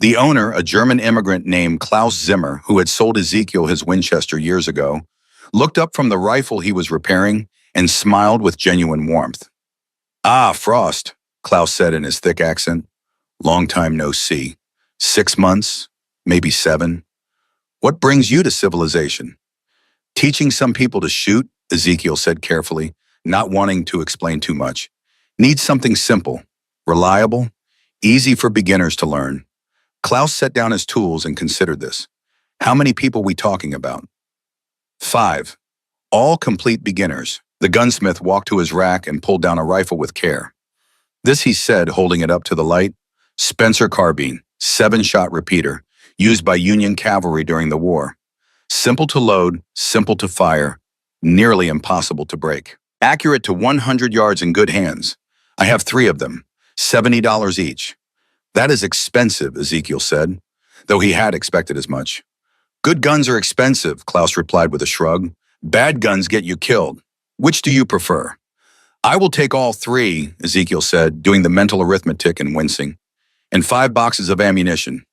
The owner, a German immigrant named Klaus Zimmer, who had sold Ezekiel his Winchester years ago, looked up from the rifle he was repairing and smiled with genuine warmth. Ah, Frost, Klaus said in his thick accent. Long time no see. 6 months? Maybe 7? What brings you to civilization? Teaching some people to shoot, Ezekiel said carefully, not wanting to explain too much. Need something simple, reliable, easy for beginners to learn. Klaus set down his tools and considered this. How many people we talking about? 5. All complete beginners. The gunsmith walked to his rack and pulled down a rifle with care. This he said, holding it up to the light. Spencer carbine, 7-shot repeater, used by Union cavalry during the war. Simple to load, simple to fire, nearly impossible to break. Accurate to 100 yards in good hands. I have 3 of them, $70 each. That is expensive, Ezekiel said, though he had expected as much. Good guns are expensive, Klaus replied with a shrug. Bad guns get you killed. Which do you prefer? I will take all 3, Ezekiel said, doing the mental arithmetic and wincing. And 5 boxes of ammunition.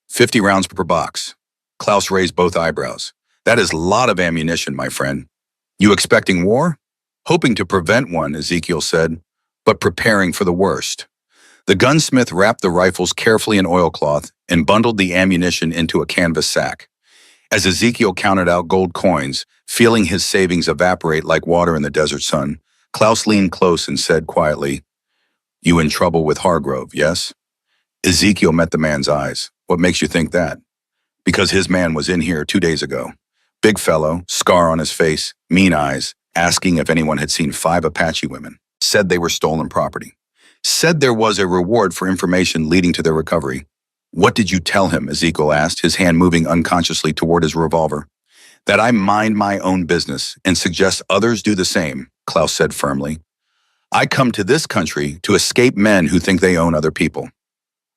50 rounds per box. Klaus raised both eyebrows. That is a lot of ammunition, my friend. You expecting war? Hoping to prevent one, Ezekiel said, but preparing for the worst. The gunsmith wrapped the rifles carefully in oilcloth and bundled the ammunition into a canvas sack. As Ezekiel counted out gold coins, feeling his savings evaporate like water in the desert sun, Klaus leaned close and said quietly, You in trouble with Hargrove, yes? Ezekiel met the man's eyes. What makes you think that? Because his man was in here 2 days ago. Big fellow, scar on his face, mean eyes, asking if anyone had seen 5 Apache women. Said they were stolen property. Said there was a reward for information leading to their recovery. What did you tell him? Ezekiel asked, his hand moving unconsciously toward his revolver. That I mind my own business and suggest others do the same, Klaus said firmly. I come to this country to escape men who think they own other people.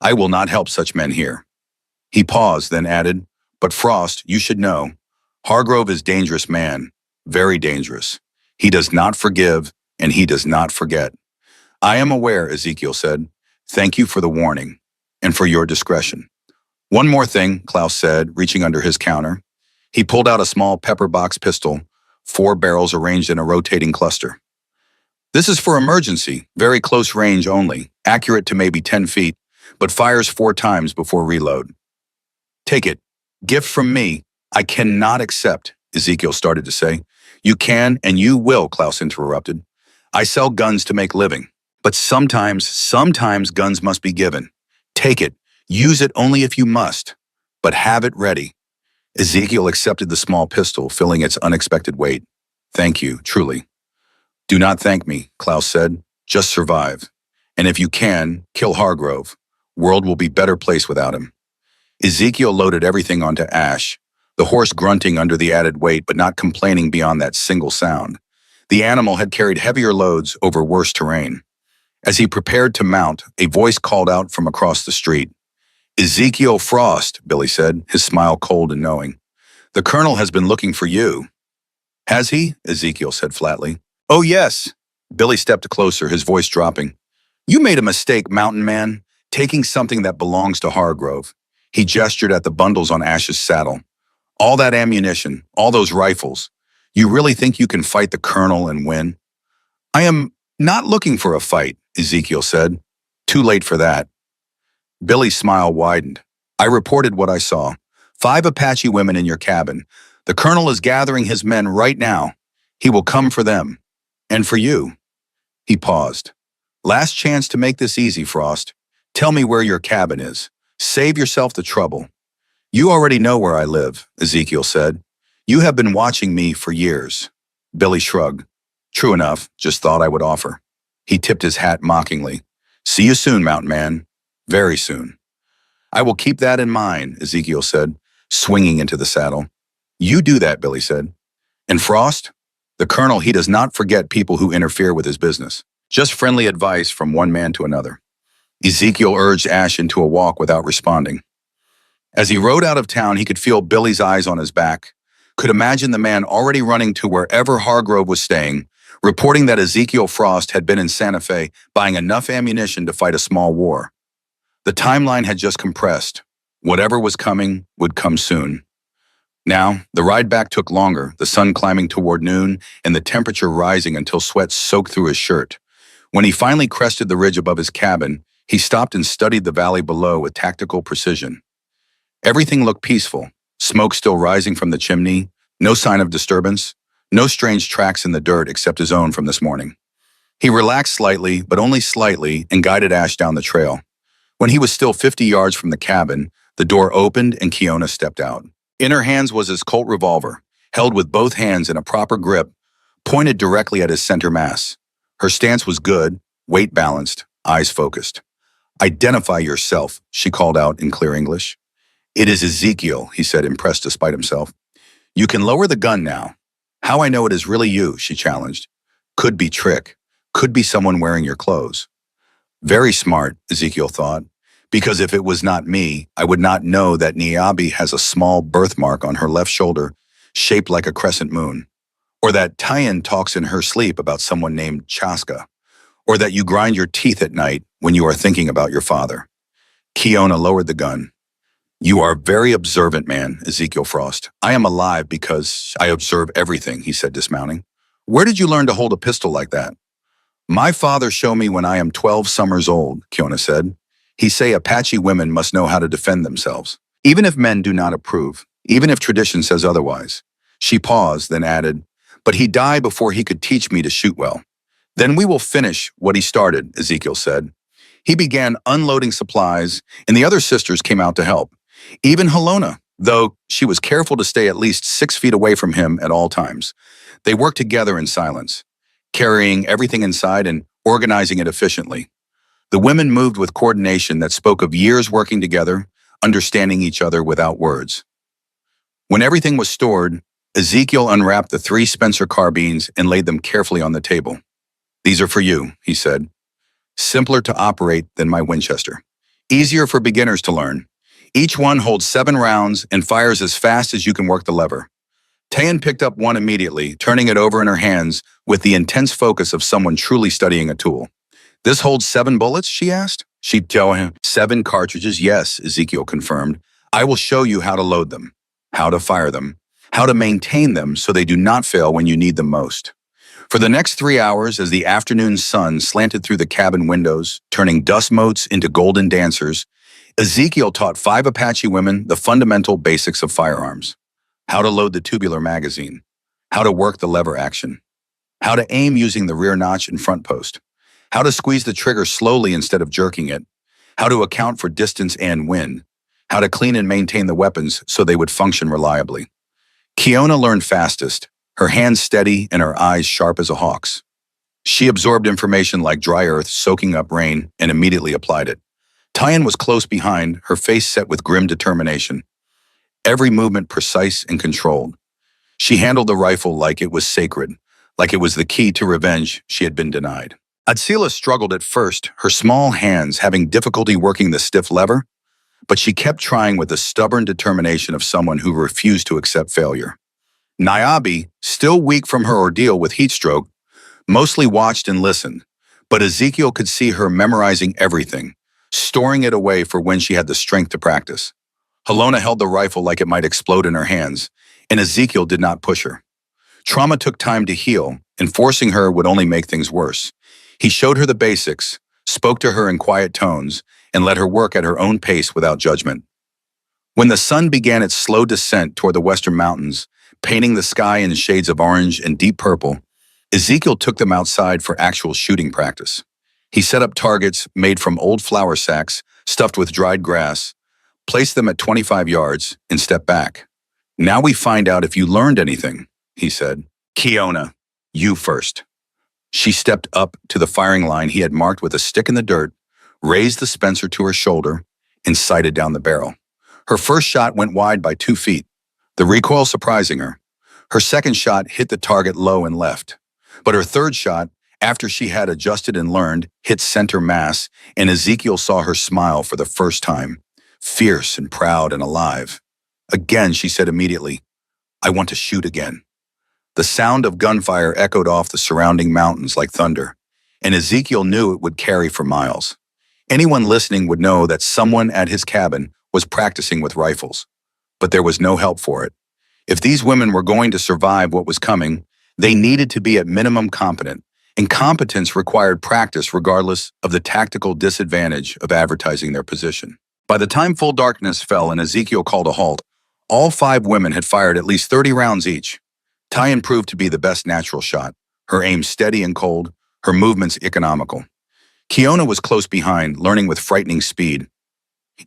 I will not help such men here. He paused, then added, But Frost, you should know, Hargrove is a dangerous man, very dangerous. He does not forgive, and he does not forget. I am aware, Ezekiel said. Thank you for the warning, and for your discretion. One more thing, Klaus said, reaching under his counter. He pulled out a small pepper box pistol, 4 barrels arranged in a rotating cluster. This is for emergency, very close range only, accurate to maybe 10 feet, but fires 4 times before reload. Take it. Gift from me. I cannot accept, Ezekiel started to say. You can and you will, Klaus interrupted. I sell guns to make living. But sometimes guns must be given. Take it. Use it only if you must. But have it ready. Ezekiel accepted the small pistol, filling its unexpected weight. Thank you, truly. Do not thank me, Klaus said. Just survive. And if you can, kill Hargrove. World will be a better place without him. Ezekiel loaded everything onto Ash, the horse grunting under the added weight but not complaining beyond that single sound. The animal had carried heavier loads over worse terrain. As he prepared to mount, a voice called out from across the street. Ezekiel Frost, Billy said, his smile cold and knowing. The colonel has been looking for you. Has he? Ezekiel said flatly. Oh, yes. Billy stepped closer, his voice dropping. You made a mistake, mountain man, taking something that belongs to Hargrove. He gestured at the bundles on Ash's saddle. All that ammunition, all those rifles. You really think you can fight the colonel and win? I am not looking for a fight, Ezekiel said. Too late for that. Billy's smile widened. I reported what I saw. 5 Apache women in your cabin. The colonel is gathering his men right now. He will come for them. And for you. He paused. Last chance to make this easy, Frost. Tell me where your cabin is. Save yourself the trouble. You already know where I live, Ezekiel said. You have been watching me for years. Billy shrugged. True enough, just thought I would offer. He tipped his hat mockingly. See you soon, mountain man. Very soon. I will keep that in mind, Ezekiel said, swinging into the saddle. You do that, Billy said. And Frost? The colonel, he does not forget people who interfere with his business. Just friendly advice from one man to another. Ezekiel urged Ash into a walk without responding. As he rode out of town, he could feel Billy's eyes on his back, could imagine the man already running to wherever Hargrove was staying, reporting that Ezekiel Frost had been in Santa Fe buying enough ammunition to fight a small war. The timeline had just compressed. Whatever was coming would come soon. Now, the ride back took longer, the sun climbing toward noon and the temperature rising until sweat soaked through his shirt. When he finally crested the ridge above his cabin, he stopped and studied the valley below with tactical precision. Everything looked peaceful, smoke still rising from the chimney, no sign of disturbance, no strange tracks in the dirt except his own from this morning. He relaxed slightly, but only slightly, and guided Ash down the trail. When he was still 50 yards from the cabin, the door opened and Kiona stepped out. In her hands was his Colt revolver, held with both hands in a proper grip, pointed directly at his center mass. Her stance was good, weight balanced, eyes focused. "Identify yourself," she called out in clear English. "It is Ezekiel," he said, impressed despite himself. "You can lower the gun now." "How I know it is really you," she challenged. "Could be trick. Could be someone wearing your clothes." Very smart, Ezekiel thought, because if it was not me, I would not know that Niabi has a small birthmark on her left shoulder shaped like a crescent moon, or that Tyan talks in her sleep about someone named Chaska, or that you grind your teeth at night when you are thinking about your father. Kiona lowered the gun. "You are very observant, man," Ezekiel Frost. "I am alive because I observe everything," he said, dismounting. "Where did you learn to hold a pistol like that?" "My father showed me when I am 12 summers old," Kiona said. "He say Apache women must know how to defend themselves, even if men do not approve, even if tradition says otherwise." She paused, then added, "But he died before he could teach me to shoot well." "Then we will finish what he started," Ezekiel said. He began unloading supplies, and the other sisters came out to help. Even Helona, though she was careful to stay at least 6 feet away from him at all times. They worked together in silence, carrying everything inside and organizing it efficiently. The women moved with coordination that spoke of years working together, understanding each other without words. When everything was stored, Ezekiel unwrapped the 3 Spencer carbines and laid them carefully on the table. "These are for you," he said. "Simpler to operate than my Winchester. Easier for beginners to learn. Each one holds 7 rounds and fires as fast as you can work the lever." Tayan picked up one immediately, turning it over in her hands with the intense focus of someone truly studying a tool. "This holds 7 bullets?" she asked. She'd tell him. 7 cartridges, yes, Ezekiel confirmed. "I will show you how to load them, how to fire them, how to maintain them so they do not fail when you need them most." For the next 3 hours, as the afternoon sun slanted through the cabin windows, turning dust motes into golden dancers, Ezekiel taught 5 Apache women the fundamental basics of firearms. How to load the tubular magazine, how to work the lever action, how to aim using the rear notch and front post, how to squeeze the trigger slowly instead of jerking it, how to account for distance and wind, how to clean and maintain the weapons so they would function reliably. Kiona learned fastest, her hands steady and her eyes sharp as a hawk's. She absorbed information like dry earth soaking up rain and immediately applied it. Tyan was close behind, her face set with grim determination. Every movement precise and controlled. She handled the rifle like it was sacred, like it was the key to revenge she had been denied. Atsila struggled at first, her small hands having difficulty working the stiff lever, but she kept trying with the stubborn determination of someone who refused to accept failure. Niabi, still weak from her ordeal with heat stroke, mostly watched and listened, but Ezekiel could see her memorizing everything, storing it away for when she had the strength to practice. Helona held the rifle like it might explode in her hands, and Ezekiel did not push her. Trauma took time to heal, and forcing her would only make things worse. He showed her the basics, spoke to her in quiet tones, and let her work at her own pace without judgment. When the sun began its slow descent toward the western mountains, painting the sky in shades of orange and deep purple, Ezekiel took them outside for actual shooting practice. He set up targets made from old flour sacks stuffed with dried grass, placed them at 25 yards, and stepped back. "Now we find out if you learned anything," he said. "Kiona, you first." She stepped up to the firing line he had marked with a stick in the dirt, raised the Spencer to her shoulder, and sighted down the barrel. Her first shot went wide by 2 feet, the recoil surprising her. Her second shot hit the target low and left. But her third shot, after she had adjusted and learned, hit center mass, and Ezekiel saw her smile for the first time, fierce and proud and alive. "Again," she said immediately, "I want to shoot again." The sound of gunfire echoed off the surrounding mountains like thunder, and Ezekiel knew it would carry for miles. Anyone listening would know that someone at his cabin was practicing with rifles. But there was no help for it. If these women were going to survive what was coming, they needed to be at minimum competent, Incompetence required practice regardless of the tactical disadvantage of advertising their position. By the time full darkness fell and Ezekiel called a halt, all 5 women had fired at least 30 rounds each. Tyen proved to be the best natural shot, her aim steady and cold, her movements economical. Kiona was close behind, learning with frightening speed.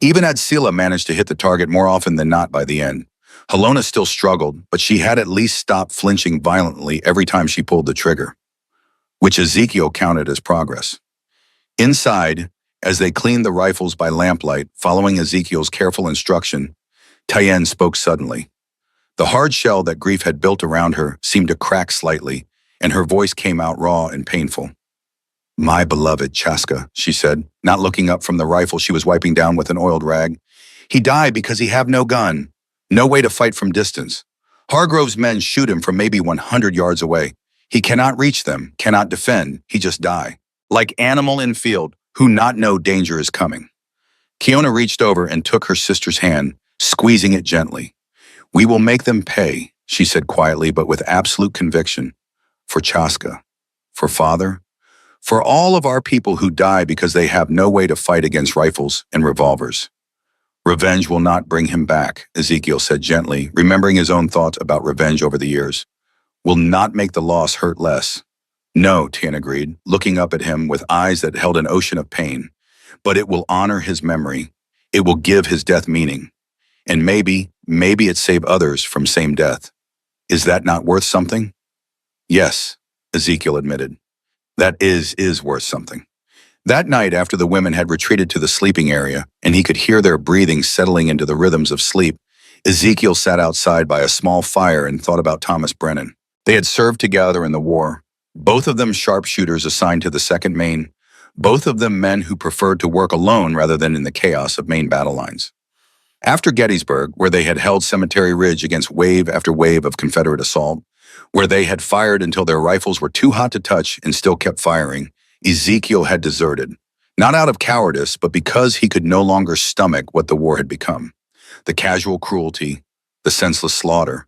Even Adsila managed to hit the target more often than not by the end. Helona still struggled, but she had at least stopped flinching violently every time she pulled the trigger, which Ezekiel counted as progress. Inside, as they cleaned the rifles by lamplight, following Ezekiel's careful instruction, Tyen spoke suddenly. The hard shell that grief had built around her seemed to crack slightly, and her voice came out raw and painful. "My beloved Chaska," she said, not looking up from the rifle she was wiping down with an oiled rag. "He died because he have no gun, no way to fight from distance. Hargrove's men shoot him from maybe 100 yards away. He cannot reach them, cannot defend, he just die. Like animal in field, who not know danger is coming." Kiona reached over and took her sister's hand, squeezing it gently. "We will make them pay," she said quietly but with absolute conviction. "For Chaska, for father, for all of our people who die because they have no way to fight against rifles and revolvers. Revenge will not bring him back," Ezekiel said gently, remembering his own thoughts about revenge over the years. "Will not make the loss hurt less." "No," Tyen agreed, looking up at him with eyes that held an ocean of pain. "But it will honor his memory. It will give his death meaning. And maybe it save others from same death. Is that not worth something?" "Yes," Ezekiel admitted. "That is worth something." That night, after the women had retreated to the sleeping area and he could hear their breathing settling into the rhythms of sleep, Ezekiel sat outside by a small fire and thought about Thomas Brennan. They had served together in the war, both of them sharpshooters assigned to the 2nd Maine, both of them men who preferred to work alone rather than in the chaos of Maine battle lines. After Gettysburg, where they had held Cemetery Ridge against wave after wave of Confederate assault, where they had fired until their rifles were too hot to touch and still kept firing, Ezekiel had deserted, not out of cowardice, but because he could no longer stomach what the war had become. The casual cruelty, the senseless slaughter,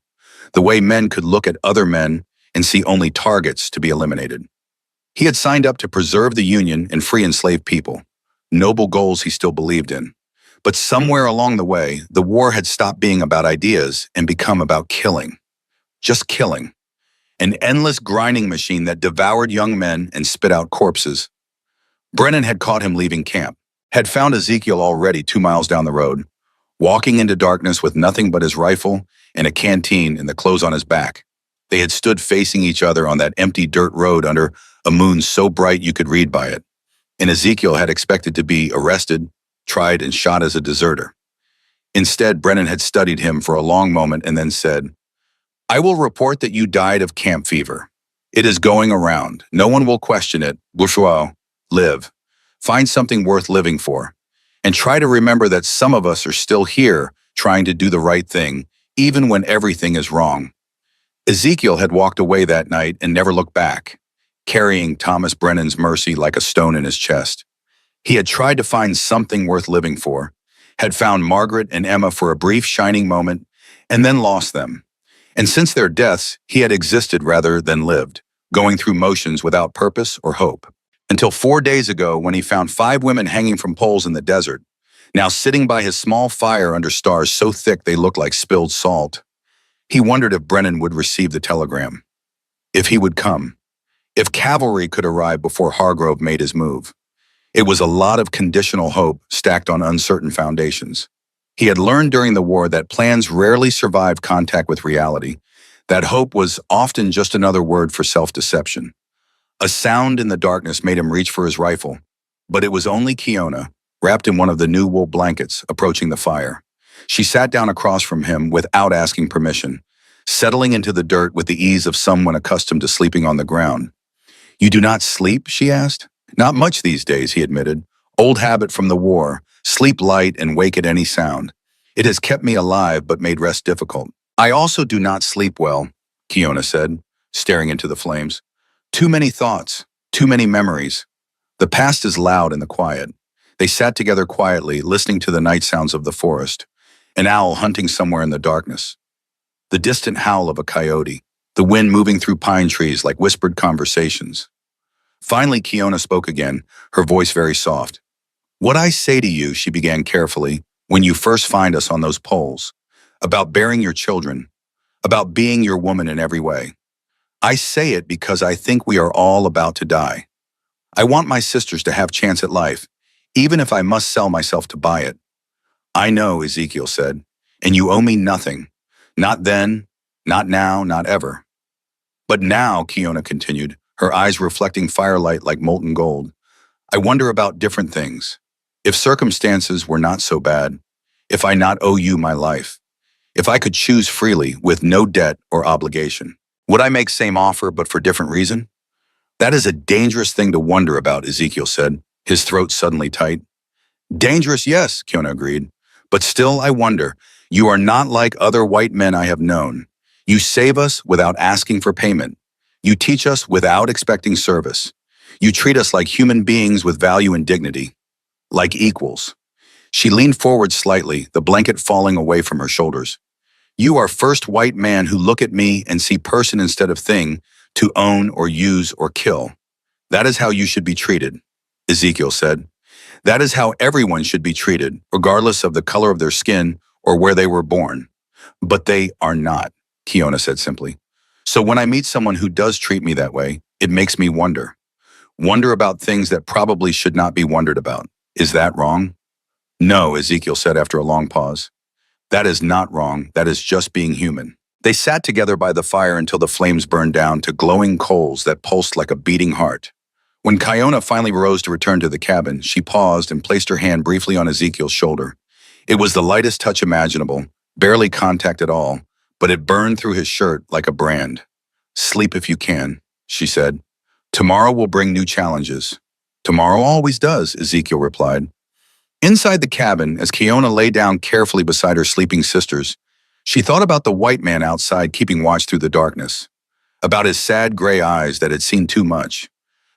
the way men could look at other men and see only targets to be eliminated. He had signed up to preserve the Union and free enslaved people, noble goals he still believed in. But somewhere along the way, the war had stopped being about ideas and become about killing. Just killing. An endless grinding machine that devoured young men and spit out corpses. Brennan had caught him leaving camp, had found Ezekiel already 2 miles down the road, walking into darkness with nothing but his rifle and a canteen and the clothes on his back. They had stood facing each other on that empty dirt road under a moon so bright you could read by it. And Ezekiel had expected to be arrested, tried, and shot as a deserter. Instead, Brennan had studied him for a long moment and then said, "I will report that you died of camp fever. It is going around. No one will question it. Bourgeois, live. Find something worth living for. And try to remember that some of us are still here trying to do the right thing, even when everything is wrong." Ezekiel had walked away that night and never looked back, carrying Thomas Brennan's mercy like a stone in his chest. He had tried to find something worth living for, had found Margaret and Emma for a brief shining moment, and then lost them. And since their deaths, he had existed rather than lived, going through motions without purpose or hope. Until 4 days ago when he found 5 women hanging from poles in the desert, now sitting by his small fire under stars so thick they looked like spilled salt. He wondered if Brennan would receive the telegram, if he would come, if cavalry could arrive before Hargrove made his move. It was a lot of conditional hope stacked on uncertain foundations. He had learned during the war that plans rarely survived contact with reality, that hope was often just another word for self-deception. A sound in the darkness made him reach for his rifle, but it was only Kiona, wrapped in one of the new wool blankets, approaching the fire. She sat down across from him without asking permission, settling into the dirt with the ease of someone accustomed to sleeping on the ground. "You do not sleep?" she asked. "Not much these days," he admitted. "Old habit from the war, sleep light and wake at any sound. It has kept me alive but made rest difficult." "I also do not sleep well," Kiona said, staring into the flames. "Too many thoughts, too many memories. The past is loud in the quiet." They sat together quietly, listening to the night sounds of the forest, an owl hunting somewhere in the darkness, the distant howl of a coyote, the wind moving through pine trees like whispered conversations. Finally, Kiona spoke again, her voice very soft. What I say to you, she began carefully, when you first find us on those poles, about bearing your children, about being your woman in every way. I say it because I think we are all about to die. I want my sisters to have chance at life, even if I must sell myself to buy it. I know, Ezekiel said, and you owe me nothing. Not then, not now, not ever. But now, Kiona continued, her eyes reflecting firelight like molten gold, I wonder about different things. If circumstances were not so bad, if I not owe you my life, if I could choose freely with no debt or obligation, would I make same offer but for different reason? That is a dangerous thing to wonder about, Ezekiel said, his throat suddenly tight. Dangerous, yes, Kiona agreed. But still, I wonder. You are not like other white men I have known. You save us without asking for payment. You teach us without expecting service. You treat us like human beings with value and dignity, like equals. She leaned forward slightly, the blanket falling away from her shoulders. You are first white man who look at me and see person instead of thing, to own or use or kill. That is how you should be treated, Ezekiel said. That is how everyone should be treated, regardless of the color of their skin or where they were born. But they are not, Kiona said simply. So when I meet someone who does treat me that way, it makes me wonder. Wonder about things that probably should not be wondered about. Is that wrong? No, Ezekiel said after a long pause. That is not wrong. That is just being human. They sat together by the fire until the flames burned down to glowing coals that pulsed like a beating heart. When Kiona finally rose to return to the cabin, she paused and placed her hand briefly on Ezekiel's shoulder. It was the lightest touch imaginable, barely contact at all, but it burned through his shirt like a brand. Sleep if you can, she said. Tomorrow will bring new challenges. Tomorrow always does, Ezekiel replied. Inside the cabin, as Kiona lay down carefully beside her sleeping sisters, she thought about the white man outside keeping watch through the darkness, about his sad gray eyes that had seen too much,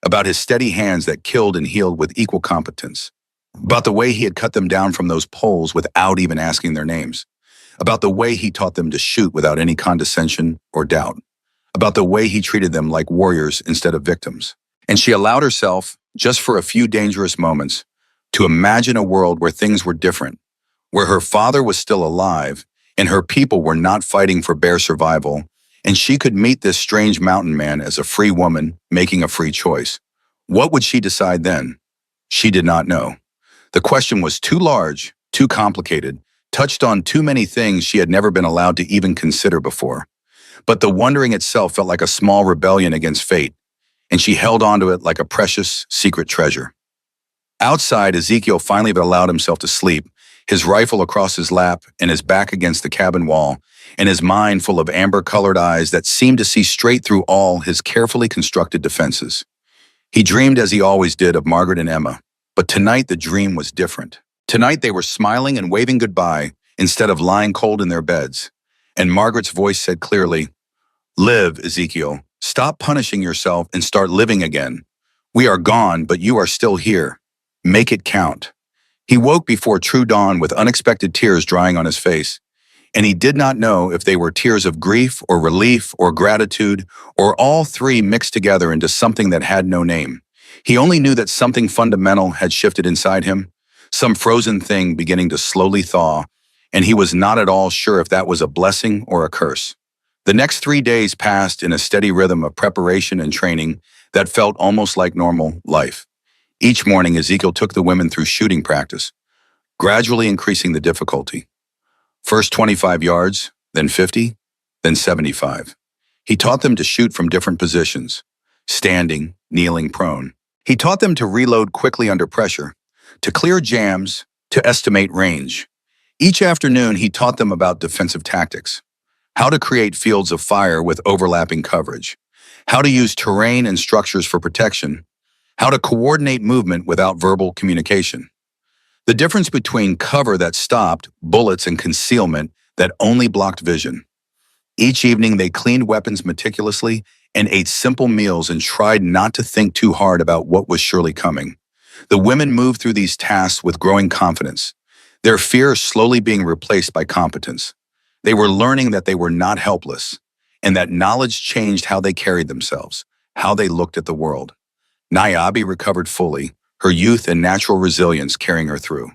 about his steady hands that killed and healed with equal competence, about the way he had cut them down from those poles without even asking their names, about the way he taught them to shoot without any condescension or doubt, about the way he treated them like warriors instead of victims. And she allowed herself, just for a few dangerous moments, to imagine a world where things were different, where her father was still alive and her people were not fighting for bare survival, and she could meet this strange mountain man as a free woman making a free choice. What would she decide then? She did not know. The question was too large, too complicated, touched on too many things she had never been allowed to even consider before. But the wondering itself felt like a small rebellion against fate, and she held onto it like a precious, secret treasure. Outside, Ezekiel finally allowed himself to sleep, his rifle across his lap and his back against the cabin wall, and his mind full of amber-colored eyes that seemed to see straight through all his carefully constructed defenses. He dreamed as he always did of Margaret and Emma, but tonight the dream was different. Tonight they were smiling and waving goodbye instead of lying cold in their beds. And Margaret's voice said clearly, Live, Ezekiel. Stop punishing yourself and start living again. We are gone, but you are still here. Make it count. He woke before true dawn with unexpected tears drying on his face, and he did not know if they were tears of grief or relief or gratitude or all three mixed together into something that had no name. He only knew that something fundamental had shifted inside him, some frozen thing beginning to slowly thaw, and he was not at all sure if that was a blessing or a curse. The next 3 days passed in a steady rhythm of preparation and training that felt almost like normal life. Each morning, Ezekiel took the women through shooting practice, gradually increasing the difficulty. First 25 yards, then 50, then 75. He taught them to shoot from different positions, standing, kneeling, prone. He taught them to reload quickly under pressure, to clear jams, to estimate range. Each afternoon, he taught them about defensive tactics, how to create fields of fire with overlapping coverage, how to use terrain and structures for protection, how to coordinate movement without verbal communication. The difference between cover that stopped, bullets, and concealment that only blocked vision. Each evening, they cleaned weapons meticulously and ate simple meals and tried not to think too hard about what was surely coming. The women moved through these tasks with growing confidence, their fear slowly being replaced by competence. They were learning that they were not helpless, and that knowledge changed how they carried themselves, how they looked at the world. Niobe recovered fully, her youth and natural resilience carrying her through.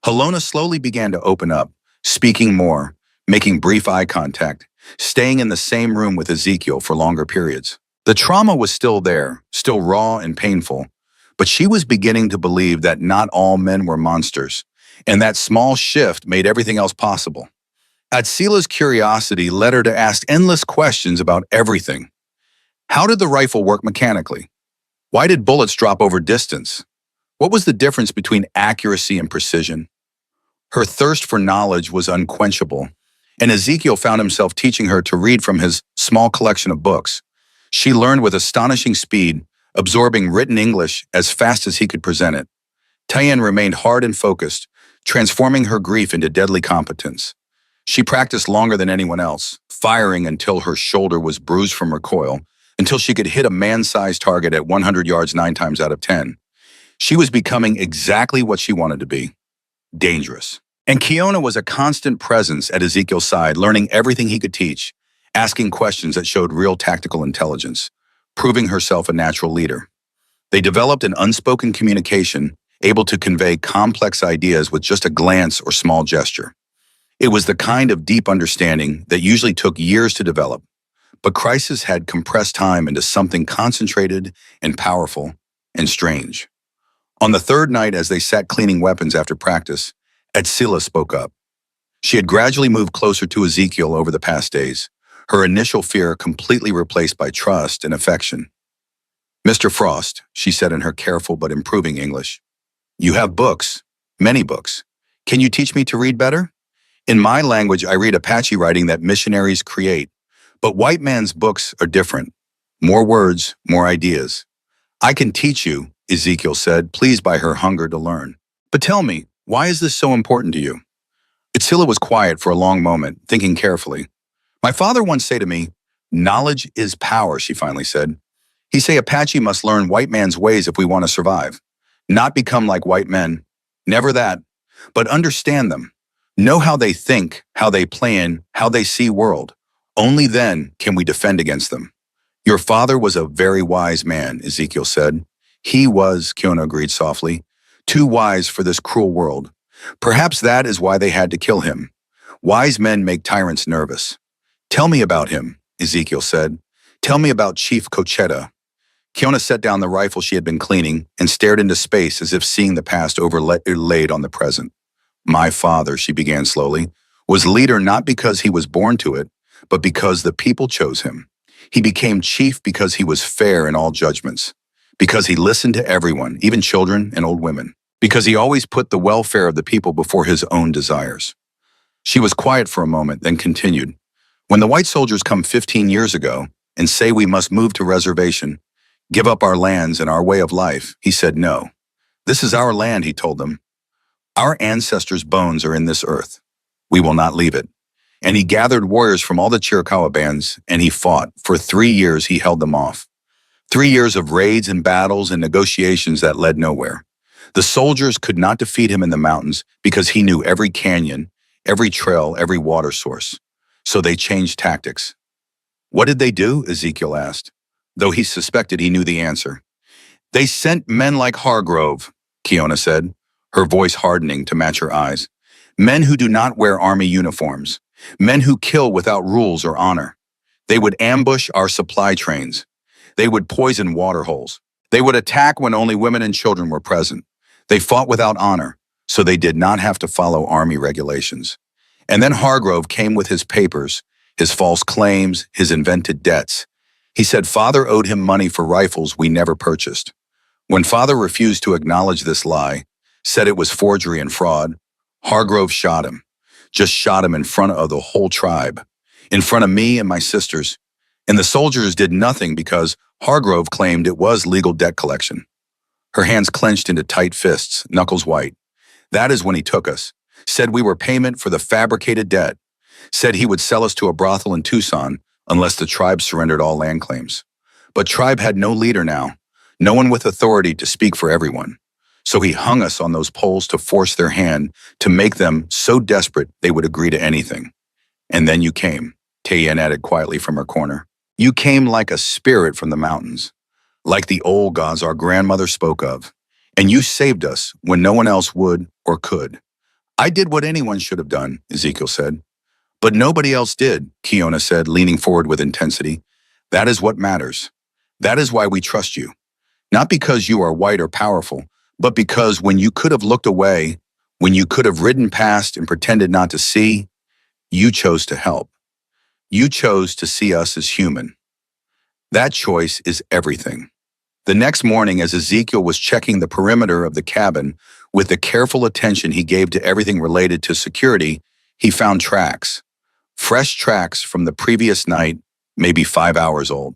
Helona slowly began to open up, speaking more, making brief eye contact, staying in the same room with Ezekiel for longer periods. The trauma was still there, still raw and painful, but she was beginning to believe that not all men were monsters, and that small shift made everything else possible. Atzila's curiosity led her to ask endless questions about everything. How did the rifle work mechanically? Why did bullets drop over distance? What was the difference between accuracy and precision? Her thirst for knowledge was unquenchable, and Ezekiel found himself teaching her to read from his small collection of books. She learned with astonishing speed, absorbing written English as fast as he could present it. Tayen remained hard and focused, transforming her grief into deadly competence. She practiced longer than anyone else, firing until her shoulder was bruised from recoil, until she could hit a man-sized target at 100 yards 9 times out of 10. She was becoming exactly what she wanted to be: dangerous. And Kiona was a constant presence at Ezekiel's side, learning everything he could teach, asking questions that showed real tactical intelligence, proving herself a natural leader. They developed an unspoken communication, able to convey complex ideas with just a glance or small gesture. It was the kind of deep understanding that usually took years to develop, but Crisis had compressed time into something concentrated and powerful and strange. On the third night, as they sat cleaning weapons after practice, Atzila spoke up. She had gradually moved closer to Ezekiel over the past days, her initial fear completely replaced by trust and affection. "Mr. Frost," she said in her careful but improving English, "you have books, many books. Can you teach me to read better? In my language, I read Apache writing that missionaries create, but white man's books are different. More words, more ideas. I can teach you," Ezekiel said, pleased by her hunger to learn. "But tell me, why is this so important to you?" Itzila was quiet for a long moment, thinking carefully. "My father once said to me, 'Knowledge is power,'" she finally said. "He say Apache must learn white man's ways if we want to survive. Not become like white men. Never that. But understand them. Know how they think, how they plan, how they see world. Only then can we defend against them." "Your father was a very wise man," Ezekiel said. "He was," Kiona agreed softly, "too wise for this cruel world. Perhaps that is why they had to kill him. Wise men make tyrants nervous." "Tell me about him," Ezekiel said. "Tell me about Chief Cochetta." Kiona set down the rifle she had been cleaning and stared into space as if seeing the past overlaid on the present. "My father," she began slowly, "was leader not because he was born to it, but because the people chose him. He became chief because he was fair in all judgments, because he listened to everyone, even children and old women, because he always put the welfare of the people before his own desires." She was quiet for a moment, then continued. "When the white soldiers come 15 years ago and say we must move to reservation, give up our lands and our way of life, he said no. This is our land, he told them. Our ancestors' bones are in this earth. We will not leave it. And he gathered warriors from all the Chiricahua bands, and he fought. For 3 years he held them off. 3 years of raids and battles and negotiations that led nowhere. The soldiers could not defeat him in the mountains because he knew every canyon, every trail, every water source. So they changed tactics. What did they do? Ezekiel asked, though he suspected he knew the answer. They sent men like Hargrove, Kiona said, her voice hardening to match her eyes. Men who do not wear army uniforms. Men who kill without rules or honor. They would ambush our supply trains. They would poison water holes. They would attack when only women and children were present. They fought without honor, so they did not have to follow army regulations. And then Hargrove came with his papers, his false claims, his invented debts. He said Father owed him money for rifles we never purchased. When Father refused to acknowledge this lie, said it was forgery and fraud, Hargrove shot him. Just shot him in front of the whole tribe, in front of me and my sisters. And the soldiers did nothing because Hargrove claimed it was legal debt collection. Her hands clenched into tight fists, knuckles white. That is when he took us. Said we were payment for the fabricated debt. Said he would sell us to a brothel in Tucson unless the tribe surrendered all land claims. But tribe had no leader now, no one with authority to speak for everyone. So he hung us on those poles to force their hand, to make them so desperate they would agree to anything. And then you came, Tayen added quietly from her corner. You came like a spirit from the mountains. like the old gods our grandmother spoke of. And you saved us when no one else would or could. I did what anyone should have done, Ezekiel said. But nobody else did, Kiona said, leaning forward with intensity. That is what matters. That is why we trust you. Not because you are white or powerful, but because when you could have looked away, when you could have ridden past and pretended not to see, you chose to help. You chose to see us as human. That choice is everything. The next morning, as Ezekiel was checking the perimeter of the cabin with the careful attention he gave to everything related to security, he found tracks. Fresh tracks from the previous night, maybe 5 hours old.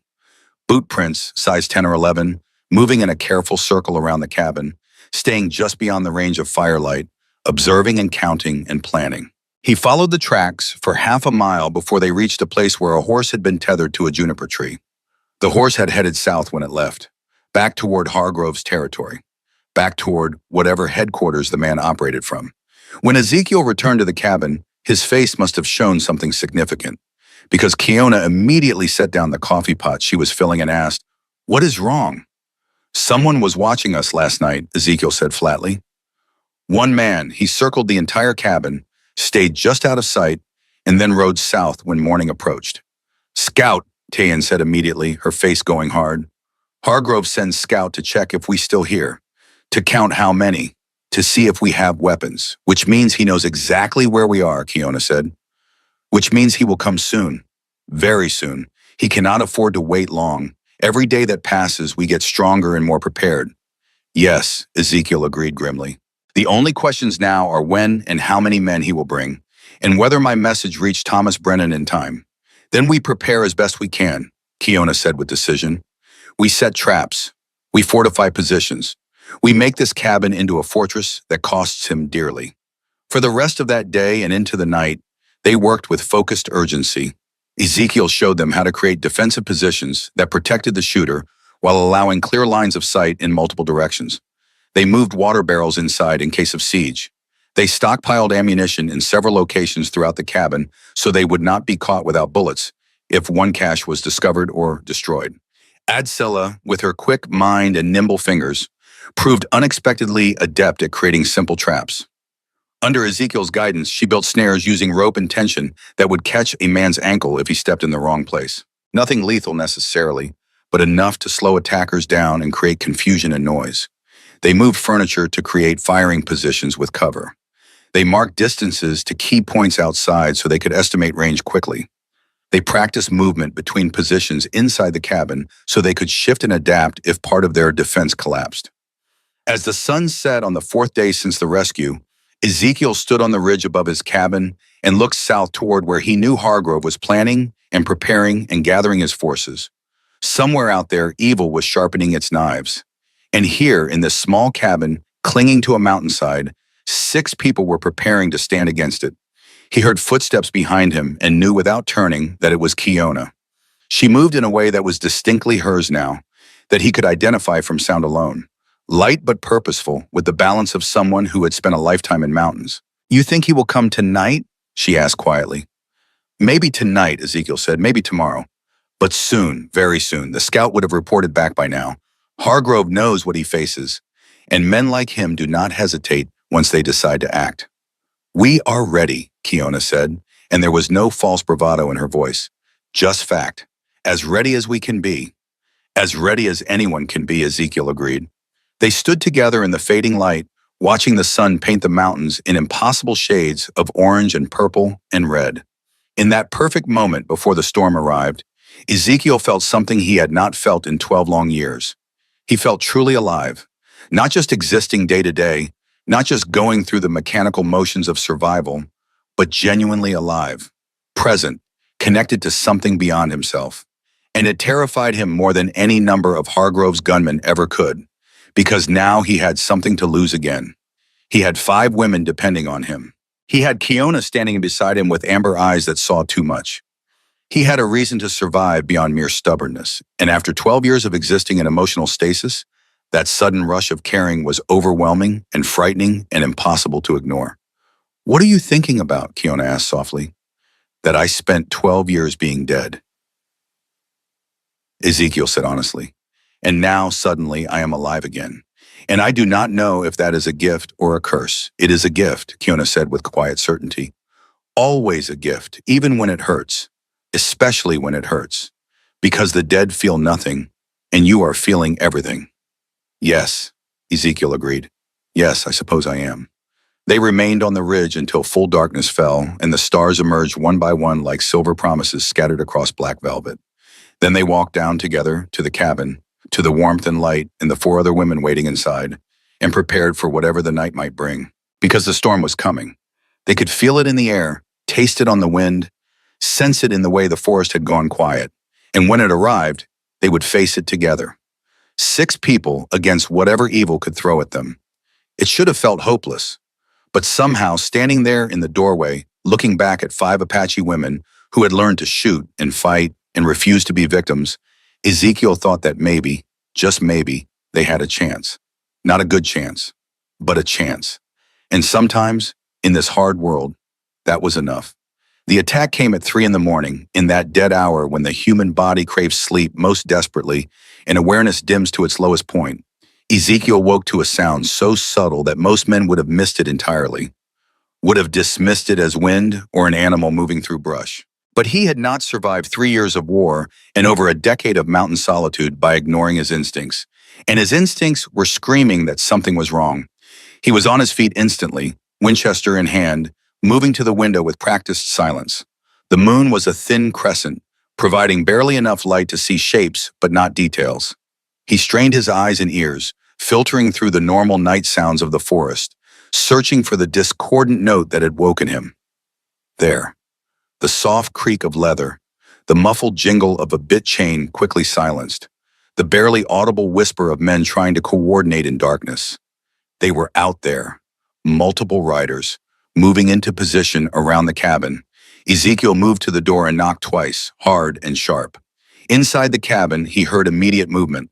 Boot prints, size 10 or 11, moving in a careful circle around the cabin, staying just beyond the range of firelight, observing and counting and planning. He followed the tracks for half a mile before they reached a place where a horse had been tethered to a juniper tree. The horse had headed south when it left, back toward Hargrove's territory, back toward whatever headquarters the man operated from. When Ezekiel returned to the cabin, his face must have shown something significant, because Kiona immediately set down the coffee pot she was filling and asked, "What is wrong?" "Someone was watching us last night," Ezekiel said flatly. One man, he circled the entire cabin, stayed just out of sight, and then rode south when morning approached. "Scout," Tayan said immediately, her face going hard. "Hargrove sends Scout to check if we still here, to count how many, to see if we have weapons, which means he knows exactly where we are," Kiona said. "Which means he will come soon, very soon. He cannot afford to wait long. Every day that passes, we get stronger and more prepared." "Yes," Ezekiel agreed grimly. "The only questions now are when and how many men he will bring, and whether my message reached Thomas Brennan in time. Then we prepare as best we can," Kiona said with decision. "We set traps. We fortify positions. We make this cabin into a fortress that costs him dearly." For the rest of that day and into the night, they worked with focused urgency. Ezekiel showed them how to create defensive positions that protected the shooter while allowing clear lines of sight in multiple directions. They moved water barrels inside in case of siege. They stockpiled ammunition in several locations throughout the cabin so they would not be caught without bullets if one cache was discovered or destroyed. Adsilla, with her quick mind and nimble fingers, proved unexpectedly adept at creating simple traps. Under Ezekiel's guidance, she built snares using rope and tension that would catch a man's ankle if he stepped in the wrong place. Nothing lethal necessarily, but enough to slow attackers down and create confusion and noise. They moved furniture to create firing positions with cover. They marked distances to key points outside so they could estimate range quickly. They practiced movement between positions inside the cabin so they could shift and adapt if part of their defense collapsed. As the sun set on the 4th day since the rescue, Ezekiel stood on the ridge above his cabin and looked south toward where he knew Hargrove was planning and preparing and gathering his forces. Somewhere out there, evil was sharpening its knives. And here, in this small cabin, clinging to a mountainside, 6 people were preparing to stand against it. He heard footsteps behind him and knew without turning that it was Kiona. She moved in a way that was distinctly hers now, that he could identify from sound alone. Light but purposeful, with the balance of someone who had spent a lifetime in mountains. "You think he will come tonight?" she asked quietly. "Maybe tonight," Ezekiel said, "maybe tomorrow. But soon, very soon, the scout would have reported back by now. Hargrove knows what he faces, and men like him do not hesitate once they decide to act." "We are ready," Kiona said, and there was no false bravado in her voice. Just fact. "As ready as we can be." "As ready as anyone can be," Ezekiel agreed. They stood together in the fading light, watching the sun paint the mountains in impossible shades of orange and purple and red. In that perfect moment before the storm arrived, Ezekiel felt something he had not felt in 12 long years. He felt truly alive, not just existing day to day, not just going through the mechanical motions of survival, but genuinely alive, present, connected to something beyond himself. And it terrified him more than any number of Hargrove's gunmen ever could, because now he had something to lose again. He had 5 women depending on him. He had Kiona standing beside him with amber eyes that saw too much. He had a reason to survive beyond mere stubbornness, and after 12 years of existing in emotional stasis, that sudden rush of caring was overwhelming and frightening and impossible to ignore. "What are you thinking about?" Kiona asked softly. "That I spent 12 years being dead," Ezekiel said honestly. And now, suddenly, I am alive again. And I do not know if that is a gift or a curse. It is a gift, Kiona said with quiet certainty. Always a gift, even when it hurts. Especially when it hurts. Because the dead feel nothing, and you are feeling everything. Yes, Ezekiel agreed. Yes, I suppose I am. They remained on the ridge until full darkness fell, and the stars emerged one by one like silver promises scattered across black velvet. Then they walked down together to the cabin, to the warmth and light and the four other women waiting inside, and prepared for whatever the night might bring. Because the storm was coming. They could feel it in the air, taste it on the wind, sense it in the way the forest had gone quiet. And when it arrived, they would face it together. 6 people against whatever evil could throw at them. It should have felt hopeless. But somehow, standing there in the doorway, looking back at 5 Apache women who had learned to shoot and fight and refused to be victims, Ezekiel thought that maybe, just maybe, they had a chance. Not a good chance, but a chance. And sometimes, in this hard world, that was enough. The attack came at 3 in the morning, in that dead hour when the human body craves sleep most desperately and awareness dims to its lowest point. Ezekiel woke to a sound so subtle that most men would have missed it entirely, would have dismissed it as wind or an animal moving through brush. But he had not survived 3 years of war and over a decade of mountain solitude by ignoring his instincts. And his instincts were screaming that something was wrong. He was on his feet instantly, Winchester in hand, moving to the window with practiced silence. The moon was a thin crescent, providing barely enough light to see shapes but not details. He strained his eyes and ears, filtering through the normal night sounds of the forest, searching for the discordant note that had woken him. There. The soft creak of leather, the muffled jingle of a bit chain quickly silenced, the barely audible whisper of men trying to coordinate in darkness. They were out there, multiple riders, moving into position around the cabin. Ezekiel moved to the door and knocked twice, hard and sharp. Inside the cabin, he heard immediate movement.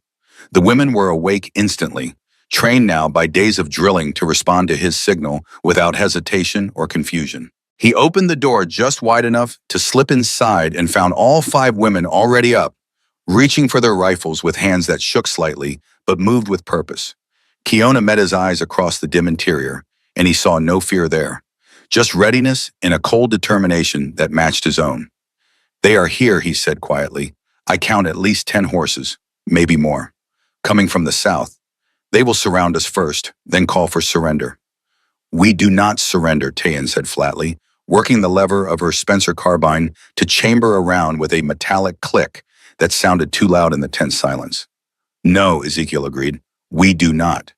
The women were awake instantly, trained now by days of drilling to respond to his signal without hesitation or confusion. He opened the door just wide enough to slip inside and found all 5 women already up, reaching for their rifles with hands that shook slightly but moved with purpose. Kiona met his eyes across the dim interior, and he saw no fear there, just readiness and a cold determination that matched his own. "They are here," he said quietly. "I count at least 10 horses, maybe more. Coming from the south. They will surround us first, then call for surrender." "We do not surrender," Tayan said flatly, working the lever of her Spencer carbine to chamber around with a metallic click that sounded too loud in the tense silence. "No," Ezekiel agreed, "we do not."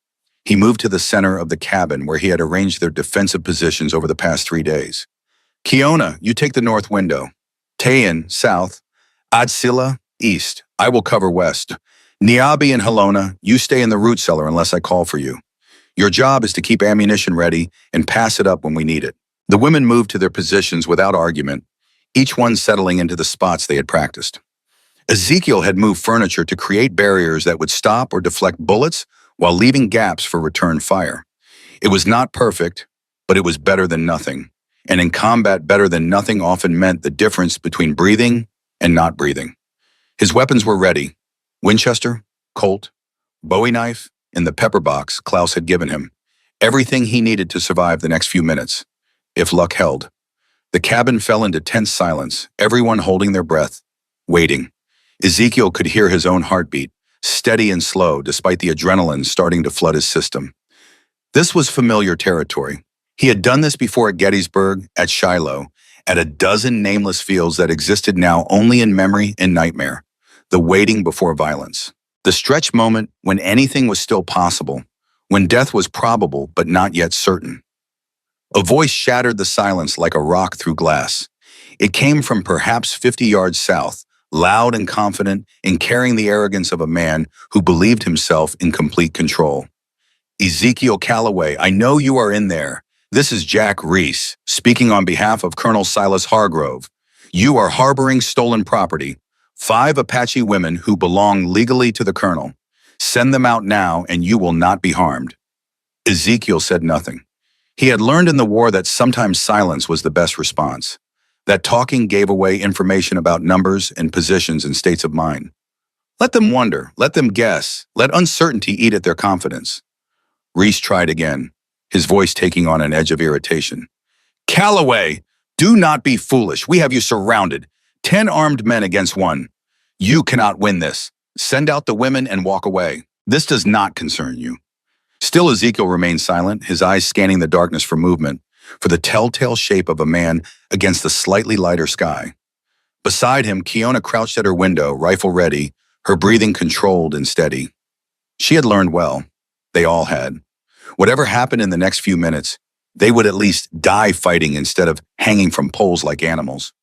He moved to the center of the cabin where he had arranged their defensive positions over the past 3 days. "Kiona, you take the north window. Tayan, south. Adsila, east. I will cover west. Niabi and Helona, you stay in the root cellar unless I call for you. Your job is to keep ammunition ready and pass it up when we need it." The women moved to their positions without argument, each one settling into the spots they had practiced. Ezekiel had moved furniture to create barriers that would stop or deflect bullets while leaving gaps for return fire. It was not perfect, but it was better than nothing. And in combat, better than nothing often meant the difference between breathing and not breathing. His weapons were ready. Winchester, Colt, Bowie knife, and the pepper box Klaus had given him. Everything he needed to survive the next few minutes, if luck held. The cabin fell into tense silence, everyone holding their breath, waiting. Ezekiel could hear his own heartbeat, steady and slow despite the adrenaline starting to flood his system. This was familiar territory. He had done this before at Gettysburg, at Shiloh, at a dozen nameless fields that existed now only in memory and nightmare. The waiting before violence. The stretch moment when anything was still possible, when death was probable but not yet certain. A voice shattered the silence like a rock through glass. It came from perhaps 50 yards south, loud and confident and carrying the arrogance of a man who believed himself in complete control. "Ezekiel Calloway, I know you are in there. This is Jack Reese, speaking on behalf of Colonel Silas Hargrove. You are harboring stolen property. 5 Apache women who belong legally to the colonel. Send them out now and you will not be harmed." Ezekiel said nothing. He had learned in the war that sometimes silence was the best response, that talking gave away information about numbers and positions and states of mind. Let them wonder, let them guess, let uncertainty eat at their confidence. Reese tried again, his voice taking on an edge of irritation. Calloway, do not be foolish. We have you surrounded. 10 armed men against one. You cannot win this. Send out the women and walk away. This does not concern you. Still, Ezekiel remained silent, his eyes scanning the darkness for movement, for the telltale shape of a man against the slightly lighter sky. Beside him, Kiona crouched at her window, rifle ready, her breathing controlled and steady. She had learned well. They all had. Whatever happened in the next few minutes, they would at least die fighting instead of hanging from poles like animals.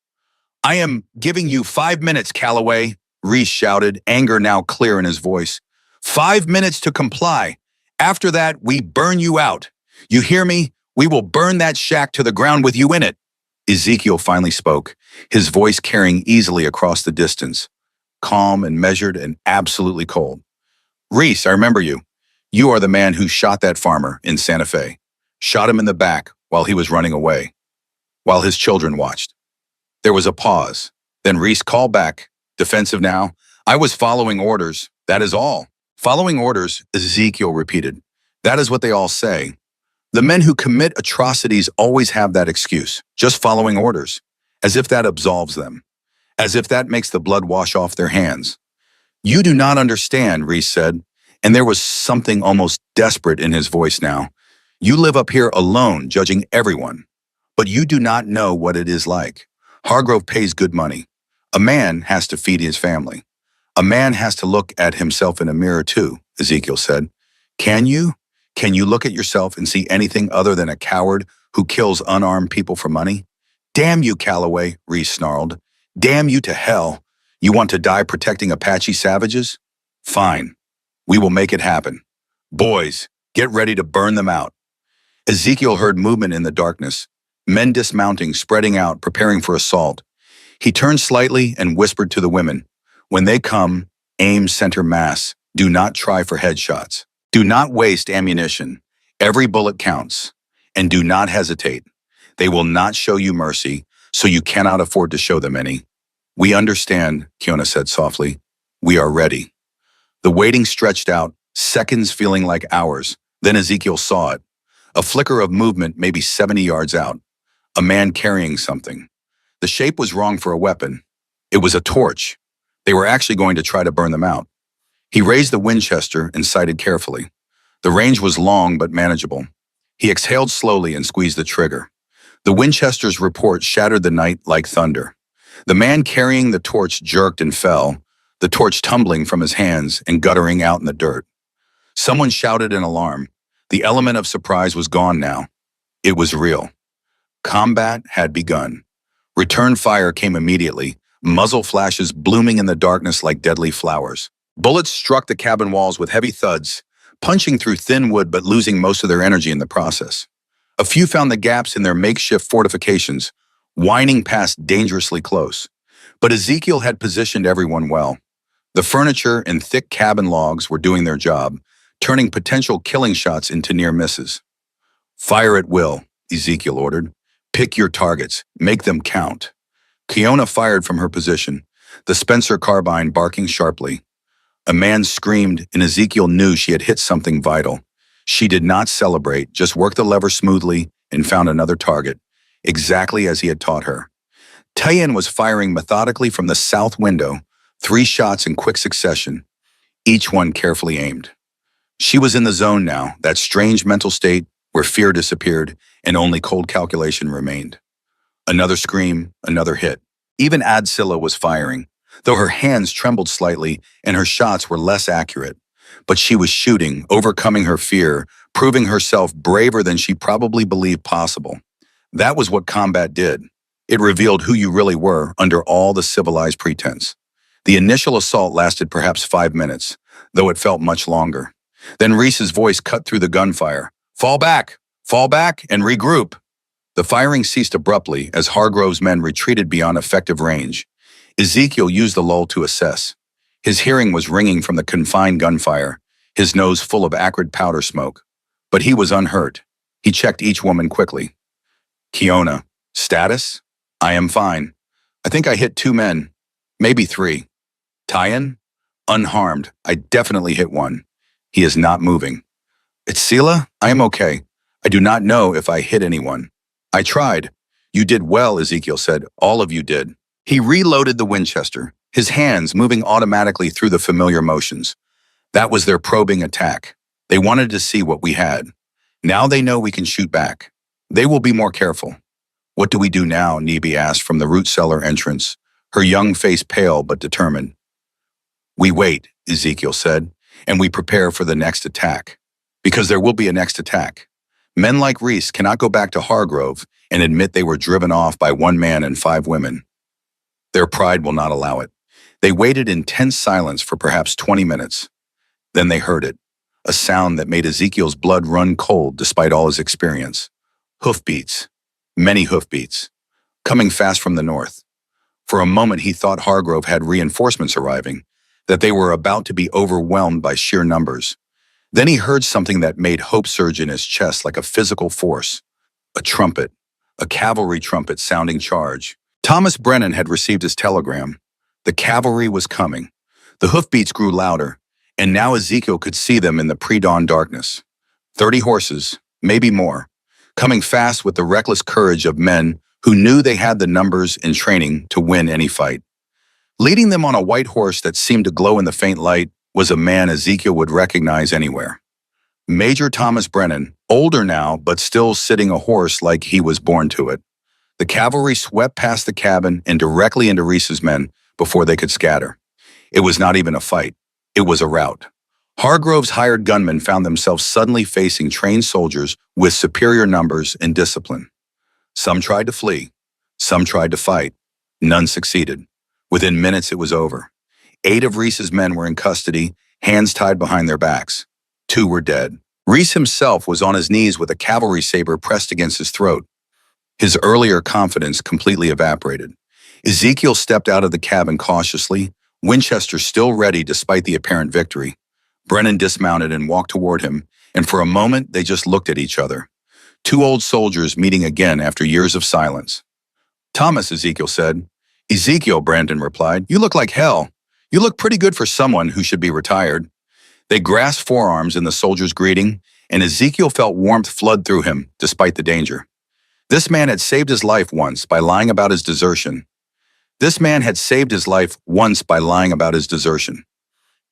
I am giving you 5 minutes, Calloway, Reese shouted, anger now clear in his voice. 5 minutes to comply. After that, we burn you out. You hear me? We will burn that shack to the ground with you in it. Ezekiel finally spoke, his voice carrying easily across the distance, calm and measured and absolutely cold. Reese, I remember you. You are the man who shot that farmer in Santa Fe. Shot him in the back while he was running away, while his children watched. There was a pause. Then Reese called back, defensive now. I was following orders, that is all. Following orders, Ezekiel repeated. That is what they all say. The men who commit atrocities always have that excuse, just following orders, as if that absolves them, as if that makes the blood wash off their hands. You do not understand, Reese said, and there was something almost desperate in his voice now. You live up here alone, judging everyone, but you do not know what it is like. Hargrove pays good money. A man has to feed his family. A man has to look at himself in a mirror too, Ezekiel said. Can you? Can you look at yourself and see anything other than a coward who kills unarmed people for money? Damn you, Calloway, Reese snarled. Damn you to hell. You want to die protecting Apache savages? Fine. We will make it happen. Boys, get ready to burn them out. Ezekiel heard movement in the darkness, men dismounting, spreading out, preparing for assault. He turned slightly and whispered to the women, when they come, aim center mass. Do not try for headshots. Do not waste ammunition. Every bullet counts. And do not hesitate. They will not show you mercy, so you cannot afford to show them any. We understand, Kiona said softly. We are ready. The waiting stretched out, seconds feeling like hours. Then Ezekiel saw it. A flicker of movement maybe 70 yards out. A man carrying something. The shape was wrong for a weapon. It was a torch. They were actually going to try to burn them out. He raised the Winchester and sighted carefully. The range was long but manageable. He exhaled slowly and squeezed the trigger. The Winchester's report shattered the night like thunder. The man carrying the torch jerked and fell, the torch tumbling from his hands and guttering out in the dirt. Someone shouted in alarm. The element of surprise was gone now. It was real. Combat had begun. Return fire came immediately, muzzle flashes blooming in the darkness like deadly flowers. Bullets struck the cabin walls with heavy thuds, punching through thin wood but losing most of their energy in the process. A few found the gaps in their makeshift fortifications, whining past dangerously close. But Ezekiel had positioned everyone well. The furniture and thick cabin logs were doing their job, turning potential killing shots into near misses. Fire at will, Ezekiel ordered. Pick your targets, make them count. Kiona fired from her position, the Spencer carbine barking sharply. A man screamed, and Ezekiel knew she had hit something vital. She did not celebrate, just worked the lever smoothly and found another target, exactly as he had taught her. Tayan was firing methodically from the south window, 3 shots in quick succession, each one carefully aimed. She was in the zone now, that strange mental state where fear disappeared and only cold calculation remained. Another scream, another hit. Even Adsilla was firing, though her hands trembled slightly and her shots were less accurate. But she was shooting, overcoming her fear, proving herself braver than she probably believed possible. That was what combat did. It revealed who you really were under all the civilized pretense. The initial assault lasted perhaps 5 minutes, though it felt much longer. Then Reese's voice cut through the gunfire. Fall back, and regroup. The firing ceased abruptly as Hargrove's men retreated beyond effective range. Ezekiel used the lull to assess. His hearing was ringing from the confined gunfire, his nose full of acrid powder smoke. But he was unhurt. He checked each woman quickly. Kiona, status? I am fine. I think I hit 2 men, maybe 3. Tayan? Unharmed. I definitely hit one. He is not moving. Itzila, I am okay. I do not know if I hit anyone. I tried. You did well, Ezekiel said. All of you did. He reloaded the Winchester, his hands moving automatically through the familiar motions. That was their probing attack. They wanted to see what we had. Now they know we can shoot back. They will be more careful. What do we do now? Neebe asked from the root cellar entrance, her young face pale but determined. We wait, Ezekiel said, and we prepare for the next attack. Because there will be a next attack. Men like Reese cannot go back to Hargrove and admit they were driven off by one man and 5 women. Their pride will not allow it. They waited in tense silence for perhaps 20 minutes. Then they heard it, a sound that made Ezekiel's blood run cold despite all his experience. Hoofbeats, many hoofbeats, coming fast from the north. For a moment he thought Hargrove had reinforcements arriving, that they were about to be overwhelmed by sheer numbers. Then he heard something that made hope surge in his chest like a physical force. A trumpet, a cavalry trumpet sounding charge. Thomas Brennan had received his telegram. The cavalry was coming. The hoofbeats grew louder, and now Ezekiel could see them in the pre-dawn darkness. 30 horses, maybe more, coming fast with the reckless courage of men who knew they had the numbers and training to win any fight. Leading them on a white horse that seemed to glow in the faint light was a man Ezekiel would recognize anywhere. Major Thomas Brennan, older now but still sitting a horse like he was born to it. The cavalry swept past the cabin and directly into Reese's men before they could scatter. It was not even a fight. It was a rout. Hargrove's hired gunmen found themselves suddenly facing trained soldiers with superior numbers and discipline. Some tried to flee. Some tried to fight. None succeeded. Within minutes, it was over. 8 of Reese's men were in custody, hands tied behind their backs. 2 were dead. Reese himself was on his knees with a cavalry saber pressed against his throat. His earlier confidence completely evaporated. Ezekiel stepped out of the cabin cautiously, Winchester still ready despite the apparent victory. Brennan dismounted and walked toward him, and for a moment they just looked at each other. 2 old soldiers meeting again after years of silence. Thomas, Ezekiel said. Ezekiel, Brandon replied, you look like hell. You look pretty good for someone who should be retired. They grasped forearms in the soldier's greeting, and Ezekiel felt warmth flood through him, despite the danger. This man had saved his life once by lying about his desertion.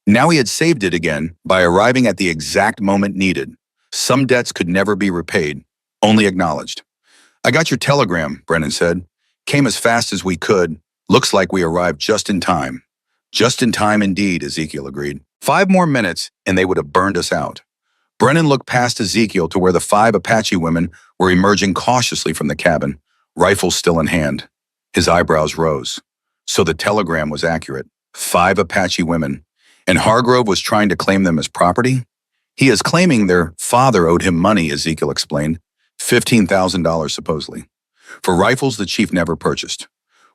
Now he had saved it again by arriving at the exact moment needed. Some debts could never be repaid, only acknowledged. I got your telegram, Brennan said. Came as fast as we could. Looks like we arrived just in time. Just in time indeed, Ezekiel agreed. 5 more minutes, and they would have burned us out. Brennan looked past Ezekiel to where the 5 Apache women were emerging cautiously from the cabin, rifles still in hand. His eyebrows rose. So the telegram was accurate. 5 Apache women. And Hargrove was trying to claim them as property? He is claiming their father owed him money, Ezekiel explained. $15,000 supposedly. For rifles the chief never purchased.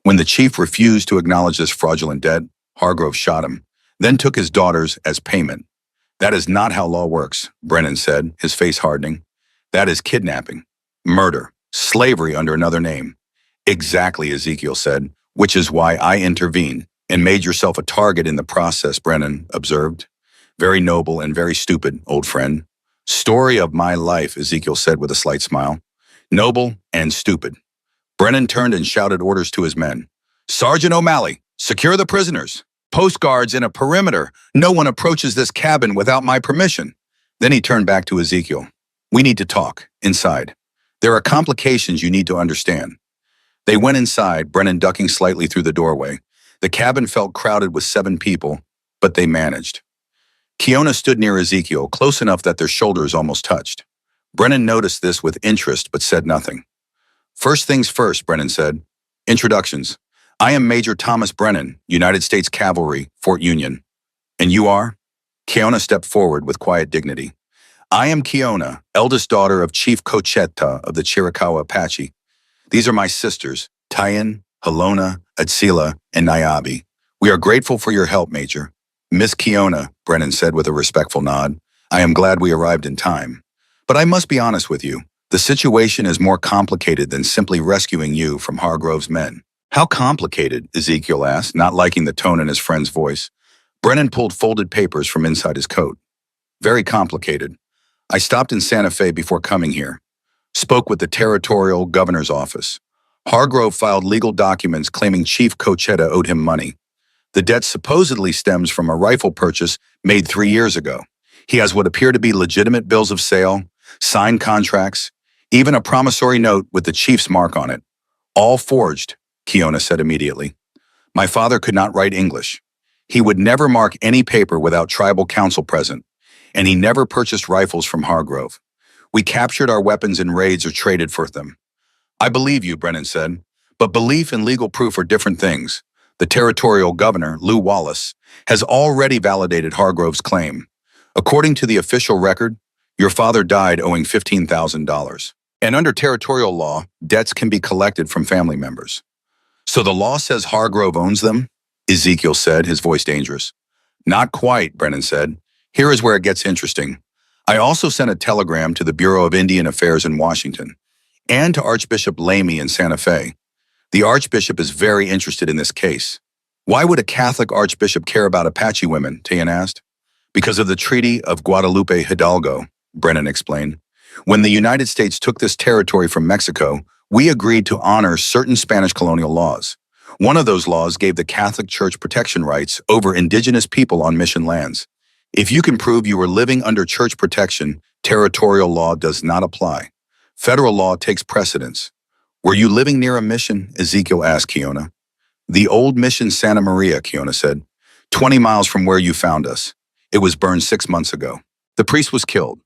When the chief refused to acknowledge this fraudulent debt, Hargrove shot him, then took his daughters as payment. That is not how law works, Brennan said, his face hardening. That is kidnapping, murder, slavery under another name. Exactly, Ezekiel said, which is why I intervened and made yourself a target in the process, Brennan observed. Very noble and very stupid, old friend. Story of my life, Ezekiel said with a slight smile. Noble and stupid. Brennan turned and shouted orders to his men. Sergeant O'Malley, secure the prisoners. Post guards in a perimeter. No one approaches this cabin without my permission. Then he turned back to Ezekiel. We need to talk, inside. There are complications you need to understand. They went inside, Brennan ducking slightly through the doorway. The cabin felt crowded with 7 people, but they managed. Kiona stood near Ezekiel, close enough that their shoulders almost touched. Brennan noticed this with interest, but said nothing. First things first, Brennan said. Introductions. I am Major Thomas Brennan, United States Cavalry, Fort Union. And you are? Kiona stepped forward with quiet dignity. I am Kiona, eldest daughter of Chief Cochetta of the Chiricahua Apache. These are my sisters, Tyen, Halona, Atsila, and Nyabe. We are grateful for your help, Major. Miss Kiona, Brennan said with a respectful nod. I am glad we arrived in time. But I must be honest with you. The situation is more complicated than simply rescuing you from Hargrove's men. How complicated? Ezekiel asked, not liking the tone in his friend's voice. Brennan pulled folded papers from inside his coat. Very complicated. I stopped in Santa Fe before coming here. Spoke with the territorial governor's office. Hargrove filed legal documents claiming Chief Cochetta owed him money. The debt supposedly stems from a rifle purchase made 3 years ago. He has what appear to be legitimate bills of sale, signed contracts, even a promissory note with the chief's mark on it. All forged, Kiona said immediately. My father could not write English. He would never mark any paper without tribal council present, and he never purchased rifles from Hargrove. We captured our weapons in raids or traded for them. I believe you, Brennan said, but belief and legal proof are different things. The territorial governor, Lew Wallace, has already validated Hargrove's claim. According to the official record, your father died owing $15,000. And under territorial law, debts can be collected from family members. So the law says Hargrove owns them? Ezekiel said, his voice dangerous. Not quite, Brennan said. Here is where it gets interesting. I also sent a telegram to the Bureau of Indian Affairs in Washington and to Archbishop Lamy in Santa Fe. The Archbishop is very interested in this case. Why would a Catholic Archbishop care about Apache women, Tayan asked. Because of the Treaty of Guadalupe Hidalgo, Brennan explained. When the United States took this territory from Mexico, we agreed to honor certain Spanish colonial laws. One of those laws gave the Catholic Church protection rights over indigenous people on mission lands. If you can prove you were living under church protection, territorial law does not apply. Federal law takes precedence. Were you living near a mission? Ezekiel asked Kiona. The old mission Santa Maria, Kiona said. 20 miles from where you found us. It was burned 6 months ago. The priest was killed.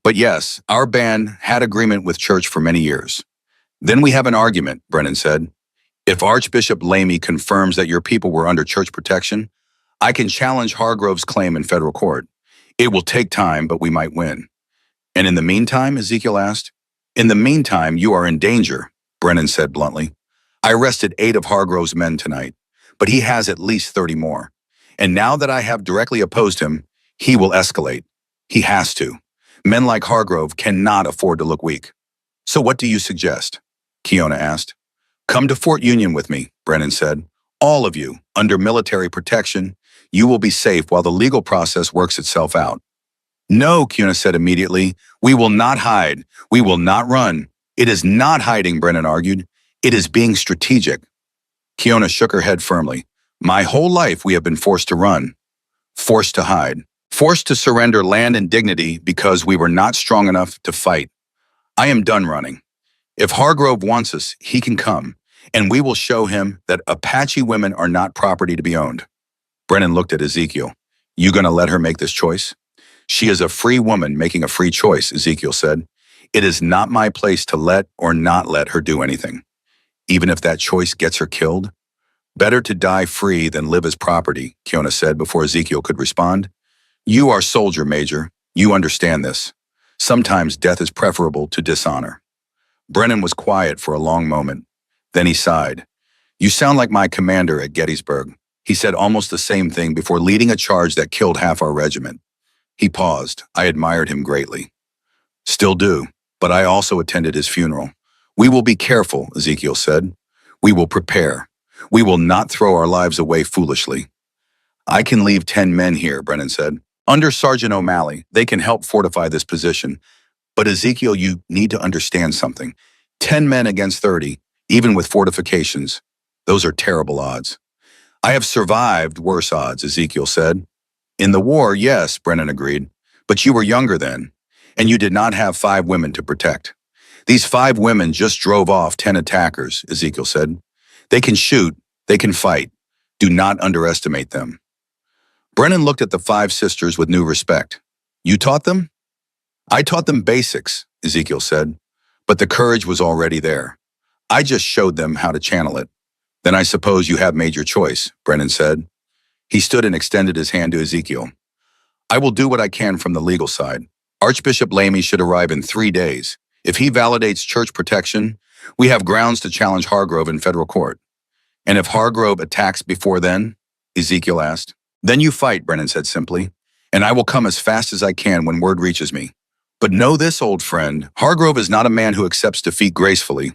But yes, our band had agreement with church for many years. Then we have an argument, Brennan said. If Archbishop Lamy confirms that your people were under church protection, I can challenge Hargrove's claim in federal court. It will take time, but we might win. And in the meantime, Ezekiel asked? In the meantime, you are in danger, Brennan said bluntly. I arrested 8 of Hargrove's men tonight, but he has at least 30 more. And now that I have directly opposed him, he will escalate. He has to. Men like Hargrove cannot afford to look weak. So what do you suggest? Kiona asked. Come to Fort Union with me, Brennan said. All of you, under military protection, you will be safe while the legal process works itself out. No, Kiona said immediately. We will not hide. We will not run. It is not hiding, Brennan argued. It is being strategic. Kiona shook her head firmly. My whole life we have been forced to run, forced to hide, forced to surrender land and dignity because we were not strong enough to fight. I am done running. If Hargrove wants us, he can come, and we will show him that Apache women are not property to be owned. Brennan looked at Ezekiel. You gonna let her make this choice? She is a free woman making a free choice, Ezekiel said. It is not my place to let or not let her do anything. Even if that choice gets her killed? Better to die free than live as property, Kiona said before Ezekiel could respond. You are soldier, Major. You understand this. Sometimes death is preferable to dishonor. Brennan was quiet for a long moment. Then he sighed. You sound like my commander at Gettysburg. He said almost the same thing before leading a charge that killed half our regiment. He paused. I admired him greatly. Still do, but I also attended his funeral. We will be careful, Ezekiel said. We will prepare. We will not throw our lives away foolishly. I can leave 10 men here, Brennan said. Under Sergeant O'Malley, they can help fortify this position. But Ezekiel, you need to understand something. 10 men against 30, even with fortifications. Those are terrible odds. I have survived worse odds, Ezekiel said. In the war, yes, Brennan agreed. But you were younger then, and you did not have 5 women to protect. These 5 women just drove off 10 attackers, Ezekiel said. They can shoot, they can fight. Do not underestimate them. Brennan looked at the 5 sisters with new respect. You taught them? I taught them basics, Ezekiel said, but the courage was already there. I just showed them how to channel it. Then I suppose you have made your choice, Brennan said. He stood and extended his hand to Ezekiel. I will do what I can from the legal side. Archbishop Lamy should arrive in 3 days. If he validates church protection, we have grounds to challenge Hargrove in federal court. And if Hargrove attacks before then? Ezekiel asked. Then you fight, Brennan said simply, and I will come as fast as I can when word reaches me. But know this, old friend, Hargrove is not a man who accepts defeat gracefully.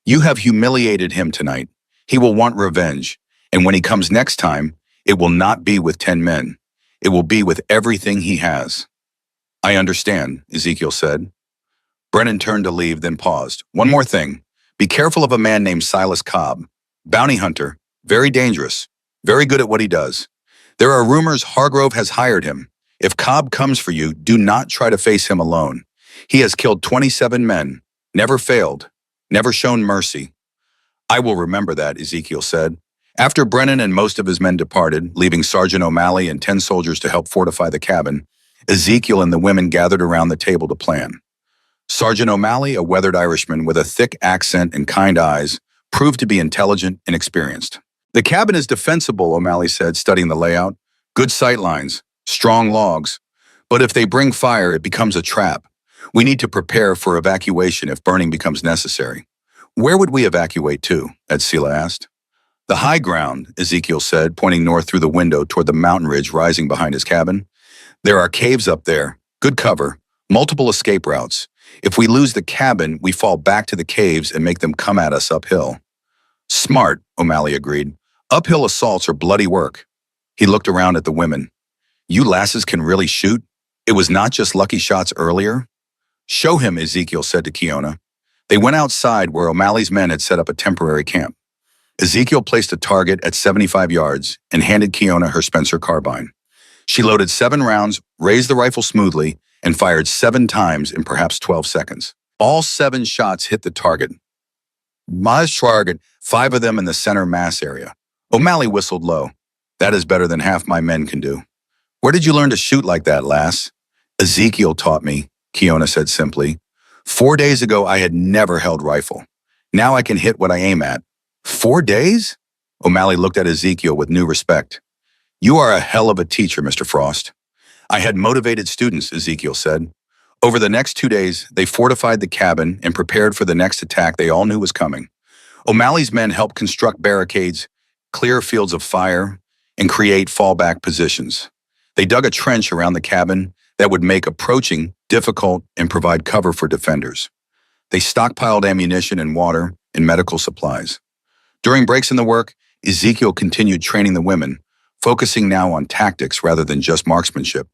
You have humiliated him tonight. He will want revenge, and when he comes next time, It will not be with 10 men. It will be with everything he has. I understand, Ezekiel said. Brennan turned to leave, then paused. One more thing. Be careful of a man named Silas Cobb. Bounty hunter. Very dangerous. Very good at what he does. There are rumors Hargrove has hired him. If Cobb comes for you, do not try to face him alone. He has killed 27 men. Never failed. Never shown mercy. I will remember that, Ezekiel said. After Brennan and most of his men departed, leaving Sergeant O'Malley and 10 soldiers to help fortify the cabin, Ezekiel and the women gathered around the table to plan. Sergeant O'Malley, a weathered Irishman with a thick accent and kind eyes, proved to be intelligent and experienced. The cabin is defensible, O'Malley said, studying the layout. Good sight lines, strong logs. But if they bring fire, it becomes a trap. We need to prepare for evacuation if burning becomes necessary. Where would we evacuate to? Edsela asked. The high ground, Ezekiel said, pointing north through the window toward the mountain ridge rising behind his cabin. There are caves up there, good cover, multiple escape routes. If we lose the cabin, we fall back to the caves and make them come at us uphill. Smart, O'Malley agreed. Uphill assaults are bloody work. He looked around at the women. You lasses can really shoot? It was not just lucky shots earlier? Show him, Ezekiel said to Kiona. They went outside where O'Malley's men had set up a temporary camp. Ezekiel placed a target at 75 yards and handed Kiona her Spencer carbine. She loaded 7 rounds, raised the rifle smoothly, and fired 7 times in perhaps 12 seconds. All 7 shots hit the target. My target, 5 of them in the center mass area. O'Malley whistled low. That is better than half my men can do. Where did you learn to shoot like that, lass? Ezekiel taught me, Kiona said simply. 4 days ago, I had never held rifle. Now I can hit what I aim at. 4 days? O'Malley looked at Ezekiel with new respect. You are a hell of a teacher, Mr. Frost. I had motivated students, Ezekiel said. Over the next 2 days, they fortified the cabin and prepared for the next attack they all knew was coming. O'Malley's men helped construct barricades, clear fields of fire, and create fallback positions. They dug a trench around the cabin that would make approaching difficult and provide cover for defenders. They stockpiled ammunition and water and medical supplies. During breaks in the work, Ezekiel continued training the women, focusing now on tactics rather than just marksmanship.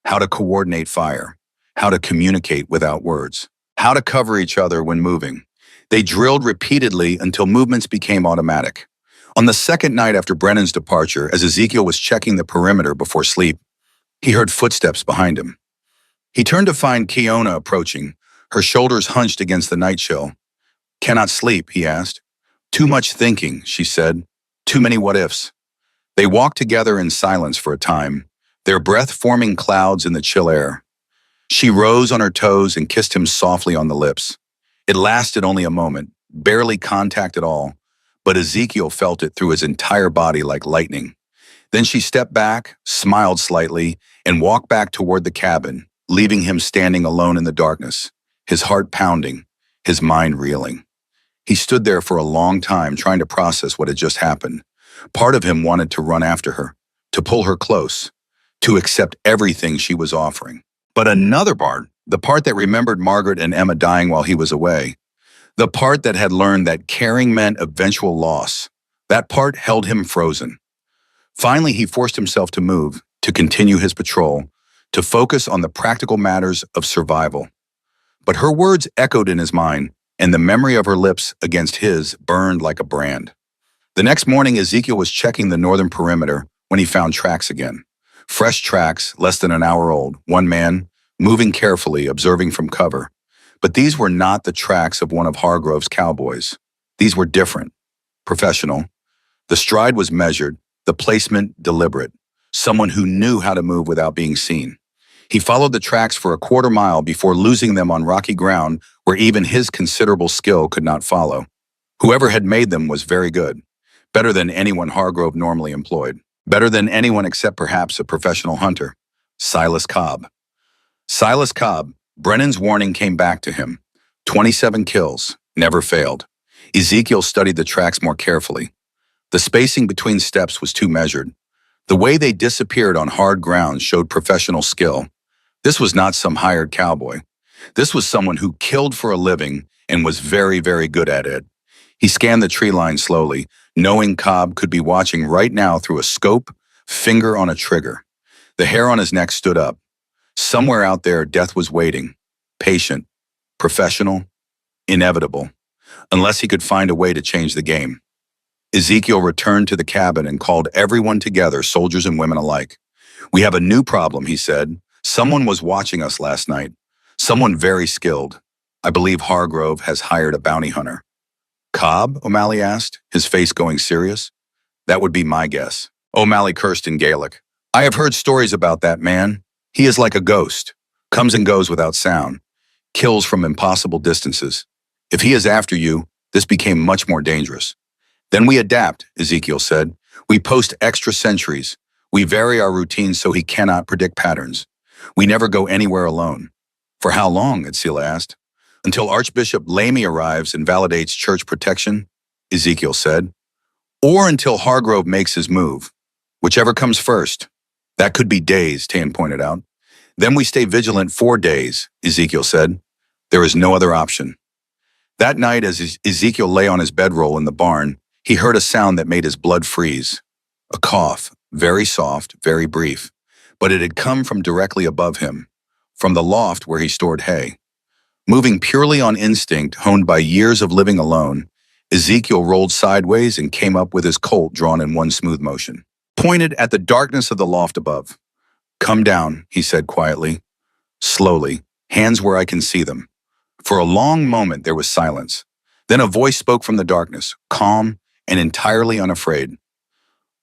How to coordinate fire, how to communicate without words, how to cover each other when moving. They drilled repeatedly until movements became automatic. On the second night after Brennan's departure, as Ezekiel was checking the perimeter before sleep, he heard footsteps behind him. He turned to find Kiona approaching, her shoulders hunched against the night chill. Cannot sleep, he asked. Too much thinking, she said. Too many what-ifs. They walked together in silence for a time, their breath forming clouds in the chill air. She rose on her toes and kissed him softly on the lips. It lasted only a moment, barely contact at all, but Ezekiel felt it through his entire body like lightning. Then she stepped back, smiled slightly, and walked back toward the cabin, leaving him standing alone in the darkness, his heart pounding, his mind reeling. He stood there for a long time trying to process what had just happened. Part of him wanted to run after her, to pull her close, to accept everything she was offering. But another part, the part that remembered Margaret and Emma dying while he was away, the part that had learned that caring meant eventual loss, that part held him frozen. Finally, he forced himself to move, to continue his patrol, to focus on the practical matters of survival. But her words echoed in his mind, and the memory of her lips against his burned like a brand. The next morning, Ezekiel was checking the northern perimeter when he found tracks again. Fresh tracks, less than an hour old, one man, moving carefully, observing from cover. But these were not the tracks of one of Hargrove's cowboys. These were different, professional. The stride was measured, the placement deliberate, someone who knew how to move without being seen. He followed the tracks for a quarter mile before losing them on rocky ground where even his considerable skill could not follow. Whoever had made them was very good, better than anyone Hargrove normally employed, better than anyone except perhaps a professional hunter, Silas Cobb. Silas Cobb, Brennan's warning came back to him. 27 kills, never failed. Ezekiel studied the tracks more carefully. The spacing between steps was too measured. The way they disappeared on hard ground showed professional skill. This was not some hired cowboy. This was someone who killed for a living and was very, very good at it. He scanned the tree line slowly, knowing Cobb could be watching right now through a scope, finger on a trigger. The hair on his neck stood up. Somewhere out there, death was waiting. Patient, professional, inevitable, unless he could find a way to change the game. Ezekiel returned to the cabin and called everyone together, soldiers and women alike. "We have a new problem," he said. "Someone was watching us last night. Someone very skilled. I believe Hargrove has hired a bounty hunter." "Cobb?" O'Malley asked, his face going serious. "That would be my guess." O'Malley cursed in Gaelic. "I have heard stories about that man. He is like a ghost. Comes and goes without sound. Kills from impossible distances. If he is after you, this became much more dangerous." "Then we adapt," Ezekiel said. "We post extra sentries. We vary our routines so he cannot predict patterns. We never go anywhere alone." "For how long?" Ezekiel asked. "Until Archbishop Lamy arrives and validates church protection," Ezekiel said. "Or until Hargrove makes his move. Whichever comes first." "That could be days," Tan pointed out. "Then we stay vigilant 4 days," Ezekiel said. "There is no other option." That night, as Ezekiel lay on his bedroll in the barn, he heard a sound that made his blood freeze. A cough, very soft, very brief, but it had come from directly above him, from the loft where he stored hay. Moving purely on instinct, honed by years of living alone, Ezekiel rolled sideways and came up with his Colt drawn in one smooth motion. Pointed at the darkness of the loft above. "Come down," he said quietly. Slowly, hands where I can see them. For a long moment there was silence. Then a voice spoke from the darkness, calm and entirely unafraid.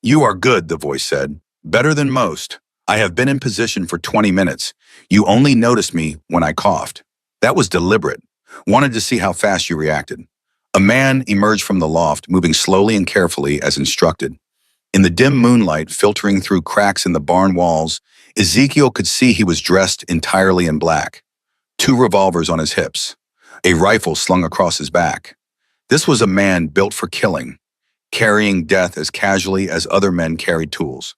"You are good," the voice said. "Better than most. I have been in position for 20 minutes. You only noticed me when I coughed. That was deliberate. Wanted to see how fast you reacted." A man emerged from the loft, moving slowly and carefully as instructed. In the dim moonlight filtering through cracks in the barn walls, Ezekiel could see he was dressed entirely in black. 2 revolvers on his hips. A rifle slung across his back. This was a man built for killing, carrying death as casually as other men carried tools.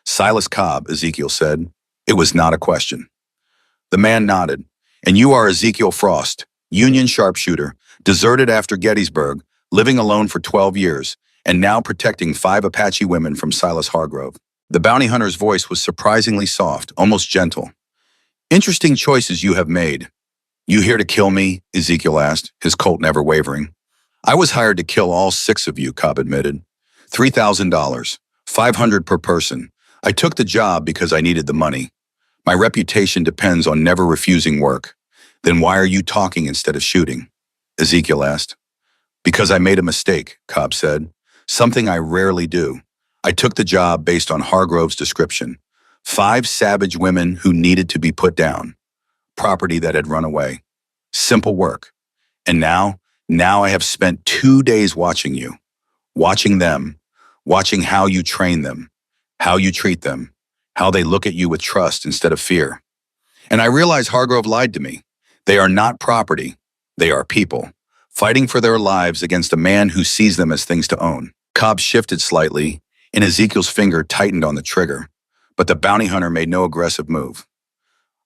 "Silas Cobb," Ezekiel said. It was not a question. The man nodded. "And you are Ezekiel Frost, Union sharpshooter, deserted after Gettysburg, living alone for 12 years, and now protecting 5 Apache women from Silas Hargrove." The bounty hunter's voice was surprisingly soft, almost gentle. "Interesting choices you have made." "You here to kill me?" Ezekiel asked, his Colt never wavering. "I was hired to kill all 6 of you," Cobb admitted. $3,000, $500 per person. I took the job because I needed the money. My reputation depends on never refusing work. "Then why are you talking instead of shooting?" Ezekiel asked. "Because I made a mistake," Cobb said. "Something I rarely do. I took the job based on Hargrove's description. 5 savage women who needed to be put down. Property that had run away. Simple work. And now I have spent 2 days watching you. Watching them. Watching how you train them. How you treat them. How they look at you with trust instead of fear. And I realize Hargrove lied to me. They are not property. They are people, fighting for their lives against a man who sees them as things to own." Cobb shifted slightly, and Ezekiel's finger tightened on the trigger, but the bounty hunter made no aggressive move.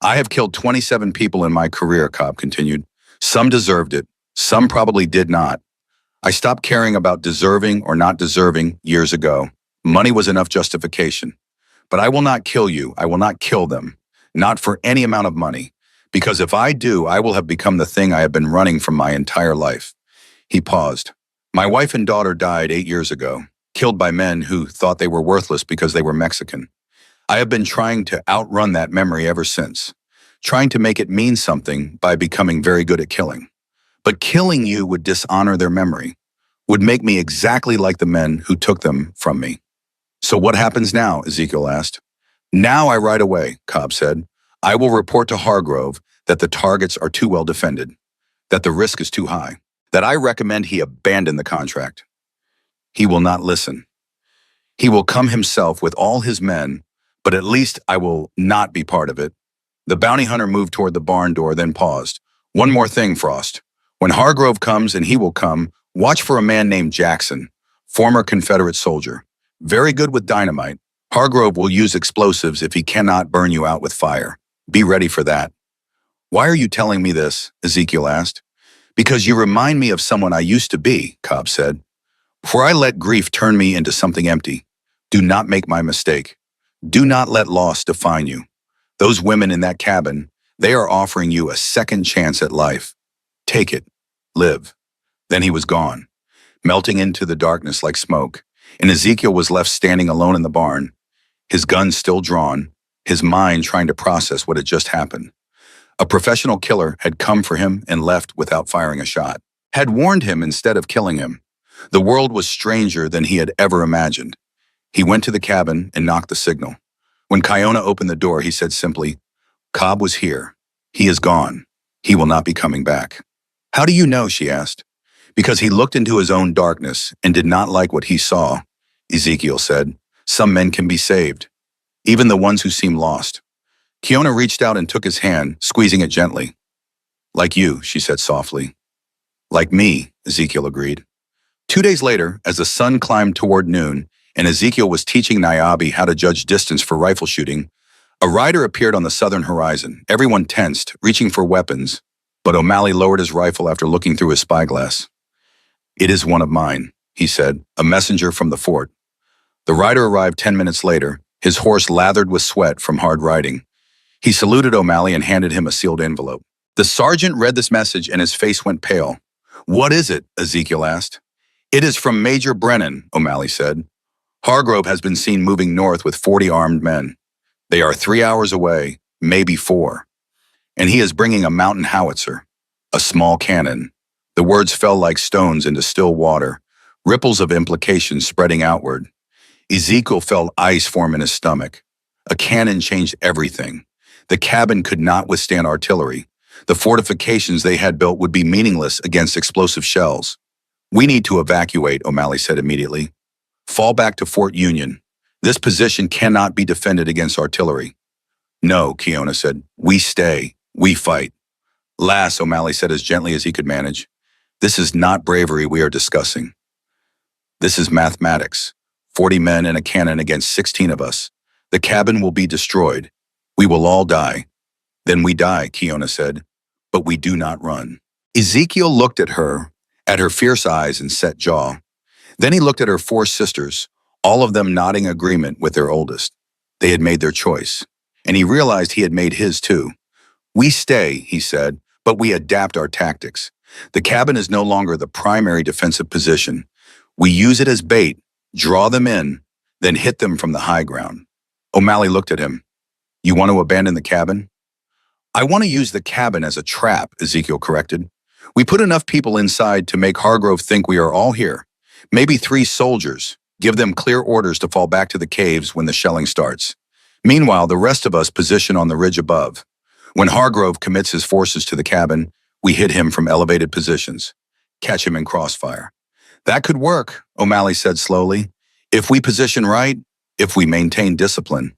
"I have killed 27 people in my career," Cobb continued. "Some deserved it. Some probably did not. I stopped caring about deserving or not deserving years ago. Money was enough justification. But I will not kill you. I will not kill them. Not for any amount of money. Because if I do, I will have become the thing I have been running from my entire life." He paused. "My wife and daughter died 8 years ago, killed by men who thought they were worthless because they were Mexican. I have been trying to outrun that memory ever since, trying to make it mean something by becoming very good at killing. But killing you would dishonor their memory, would make me exactly like the men who took them from me." "So what happens now?" Ezekiel asked. "Now I ride away," Cobb said. "I will report to Hargrove that the targets are too well defended, that the risk is too high, that I recommend he abandon the contract. He will not listen. He will come himself with all his men, but at least I will not be part of it." The bounty hunter moved toward the barn door, then paused. "One more thing, Frost. When Hargrove comes, and he will come, watch for a man named Jackson, former Confederate soldier. Very good with dynamite. Hargrove will use explosives if he cannot burn you out with fire. Be ready for that." "Why are you telling me this?" Ezekiel asked. "Because you remind me of someone I used to be," Cobb said. "Before I let grief turn me into something empty. Do not make my mistake. Do not let loss define you. Those women in that cabin, they are offering you a second chance at life. Take it. Live. Then he was gone, melting into the darkness like smoke, and Ezekiel was left standing alone in the barn, his gun still drawn, his mind trying to process what had just happened. A professional killer had come for him and left without firing a shot, had warned him instead of killing him. The world was stranger than he had ever imagined. He went to the cabin and knocked the signal. When Kiona opened the door, he said simply, "Cobb was here. He is gone. He will not be coming back." "How do you know?" she asked. "Because he looked into his own darkness and did not like what he saw," Ezekiel said. "Some men can be saved, even the ones who seem lost." Kiona reached out and took his hand, squeezing it gently. "Like you," she said softly. "Like me," Ezekiel agreed. 2 days later, as the sun climbed toward noon, and Ezekiel was teaching Niobe how to judge distance for rifle shooting, a rider appeared on the southern horizon. Everyone tensed, reaching for weapons, but O'Malley lowered his rifle after looking through his spyglass. "It is one of mine," he said, "a messenger from the fort." The rider arrived 10 minutes later, his horse lathered with sweat from hard riding. He saluted O'Malley and handed him a sealed envelope. The sergeant read this message and his face went pale. "What is it?" Ezekiel asked. "It is from Major Brennan," O'Malley said. "Hargrove has been seen moving north with 40 armed men. They are 3 hours away, maybe 4. And he is bringing a mountain howitzer, a small cannon." The words fell like stones into still water, ripples of implication spreading outward. Ezekiel felt ice form in his stomach. A cannon changed everything. The cabin could not withstand artillery. The fortifications they had built would be meaningless against explosive shells. "We need to evacuate," O'Malley said immediately. "Fall back to Fort Union. This position cannot be defended against artillery." "No," Kiona said. "We stay. We fight." "Lass," O'Malley said as gently as he could manage, "this is not bravery we are discussing. This is mathematics. 40 men and a cannon against 16 of us. The cabin will be destroyed. We will all die." "Then we die," Kiona said, "but we do not run." Ezekiel looked at her fierce eyes and set jaw. Then he looked at her 4 sisters, all of them nodding agreement with their oldest. They had made their choice, and he realized he had made his too. "We stay," he said, "but we adapt our tactics. The cabin is no longer the primary defensive position. We use it as bait, draw them in, then hit them from the high ground." O'Malley looked at him. "You want to abandon the cabin?" "I want to use the cabin as a trap," Ezekiel corrected. "We put enough people inside to make Hargrove think we are all here. Maybe 3 soldiers. Give them clear orders to fall back to the caves when the shelling starts. Meanwhile, the rest of us position on the ridge above. When Hargrove commits his forces to the cabin, we hit him from elevated positions. Catch him in crossfire." "That could work," O'Malley said slowly. "If we position right, if we maintain discipline."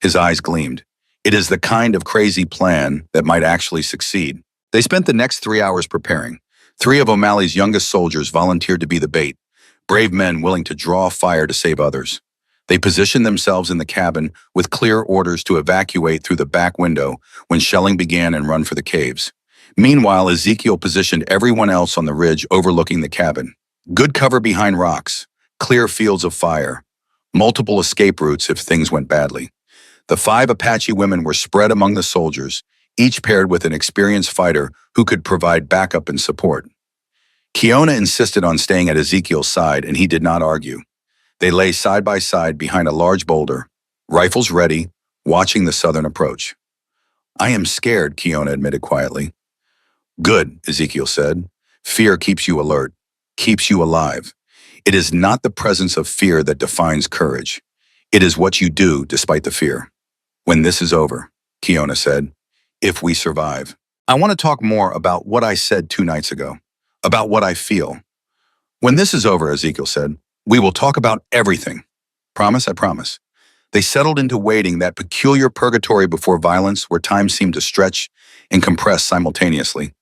His eyes gleamed. "It is the kind of crazy plan that might actually succeed." They spent the next 3 hours preparing. 3 of O'Malley's youngest soldiers volunteered to be the bait, brave men willing to draw fire to save others. They positioned themselves in the cabin with clear orders to evacuate through the back window when shelling began and run for the caves. Meanwhile, Ezekiel positioned everyone else on the ridge overlooking the cabin. Good cover behind rocks, clear fields of fire, multiple escape routes if things went badly. The 5 Apache women were spread among the soldiers, each paired with an experienced fighter who could provide backup and support. Kiona insisted on staying at Ezekiel's side, and he did not argue. They lay side by side behind a large boulder, rifles ready, watching the southern approach. "I am scared," Kiona admitted quietly. "Good," Ezekiel said. "Fear keeps you alert, keeps you alive. It is not the presence of fear that defines courage. It is what you do despite the fear." "When this is over," Kiona said, "if we survive, I want to talk more about what I said 2 nights ago, about what I feel." "When this is over," Ezekiel said, "we will talk about everything. Promise?" "I promise." They settled into waiting, that peculiar purgatory before violence where time seemed to stretch and compress simultaneously.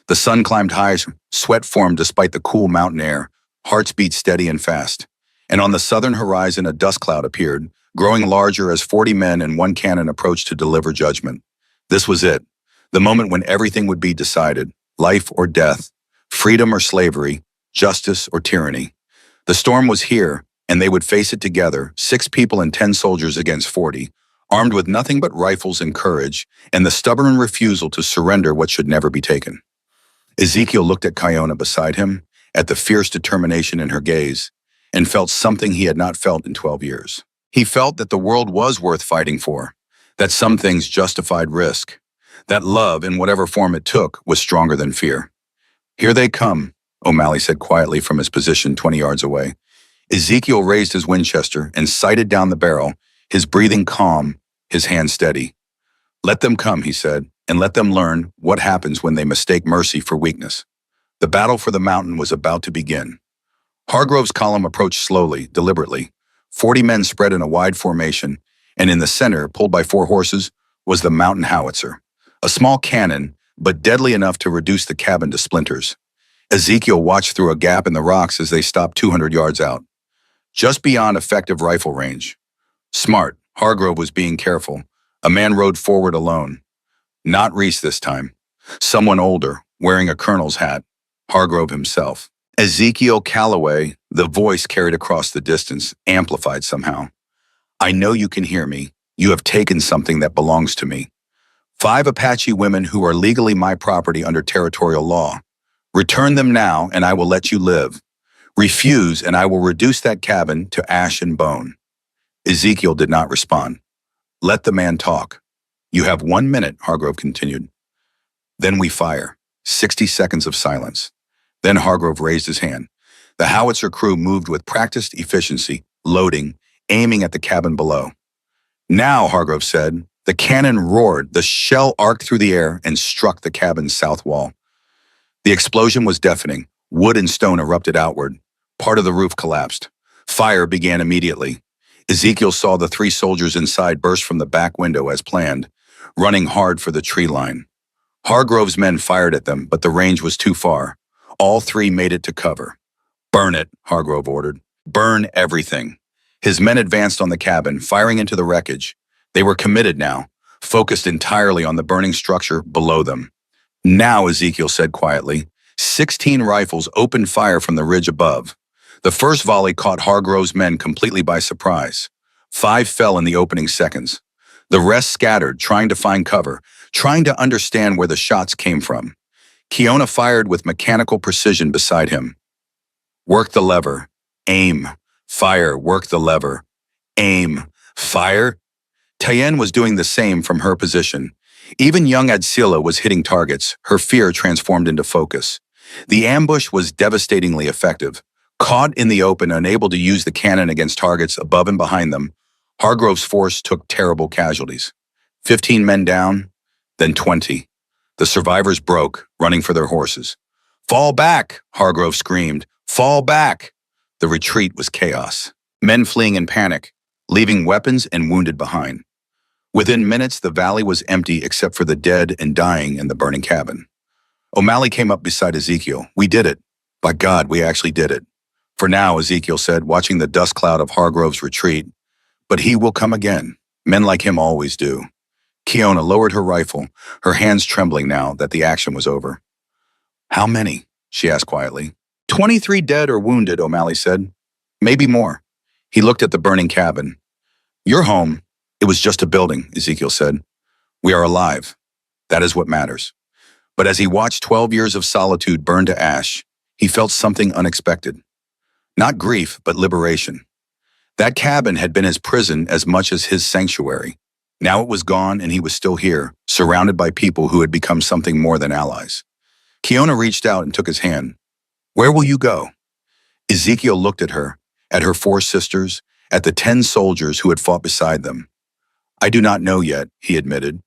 The sun climbed high, sweat formed despite the cool mountain air, hearts beat steady and fast. And on the southern horizon a dust cloud appeared, growing larger as 40 men and 1 cannon approached to deliver judgment. This was it, the moment when everything would be decided, life or death, freedom or slavery, justice or tyranny. The storm was here, and they would face it together, 6 people and 10 soldiers against 40, armed with nothing but rifles and courage, and the stubborn refusal to surrender what should never be taken. Ezekiel looked at Kiona beside him, at the fierce determination in her gaze, and felt something he had not felt in 12 years. He felt that the world was worth fighting for, that some things justified risk, that love, in whatever form it took, was stronger than fear. "Here they come," O'Malley said quietly from his position 20 yards away. Ezekiel raised his Winchester and sighted down the barrel, his breathing calm, his hand steady. "Let them come," he said, "and let them learn what happens when they mistake mercy for weakness." The battle for the mountain was about to begin. Hargrove's column approached slowly, deliberately. 40 men spread in a wide formation, and in the center, pulled by 4 horses, was the mountain howitzer, a small cannon, but deadly enough to reduce the cabin to splinters. Ezekiel watched through a gap in the rocks as they stopped 200 yards out, just beyond effective rifle range. Smart, Hargrove was being careful. A man rode forward alone. Not Reese this time. Someone older, wearing a colonel's hat. Hargrove himself. Ezekiel Calloway, the voice carried across the distance, amplified somehow. "I know you can hear me. You have taken something that belongs to me. 5 Apache women who are legally my property under territorial law. Return them now, and I will let you live. Refuse, and I will reduce that cabin to ash and bone." Ezekiel did not respond. "Let the man talk." "You have 1 minute," Hargrove continued. "Then we fire." 60 seconds of silence. Then Hargrove raised his hand. The howitzer crew moved with practiced efficiency, loading, aiming at the cabin below. "Now," Hargrove said. The cannon roared, the shell arced through the air and struck the cabin's south wall. The explosion was deafening. Wood and stone erupted outward. Part of the roof collapsed. Fire began immediately. Ezekiel saw the 3 soldiers inside burst from the back window as planned, running hard for the tree line. Hargrove's men fired at them, but the range was too far. All 3 made it to cover. "Burn it," Hargrove ordered. "Burn everything." His men advanced on the cabin, firing into the wreckage. They were committed now, focused entirely on the burning structure below them. "Now," Ezekiel said quietly. 16 rifles opened fire from the ridge above. The first volley caught Hargrove's men completely by surprise. 5 fell in the opening seconds. The rest scattered, trying to find cover, trying to understand where the shots came from. Kiona fired with mechanical precision beside him. "Work the lever. Aim. Fire. Work the lever. Aim. Fire." Tayen was doing the same from her position. Even young Adsila was hitting targets, her fear transformed into focus. The ambush was devastatingly effective. Caught in the open, unable to use the cannon against targets above and behind them, Hargrove's force took terrible casualties. 15 men down, then 20. The survivors broke, running for their horses. "Fall back!" Hargrove screamed. "Fall back!" The retreat was chaos. Men fleeing in panic, leaving weapons and wounded behind. Within minutes, the valley was empty except for the dead and dying in the burning cabin. O'Malley came up beside Ezekiel. "We did it. By God, we actually did it." "For now," Ezekiel said, watching the dust cloud of Hargrove's retreat. "But he will come again. Men like him always do." Kiona lowered her rifle, her hands trembling now that the action was over. "How many?" she asked quietly. 23 dead or wounded," O'Malley said. "Maybe more." He looked at the burning cabin. "Your home, it was just a building," Ezekiel said. "We are alive. That is what matters." But as he watched 12 years of solitude burn to ash, he felt something unexpected. Not grief, but liberation. That cabin had been his prison as much as his sanctuary. Now it was gone, and he was still here, surrounded by people who had become something more than allies. Kiona reached out and took his hand. "Where will you go?" Ezekiel looked at her 4 sisters, at the 10 soldiers who had fought beside them. "I do not know yet," he admitted.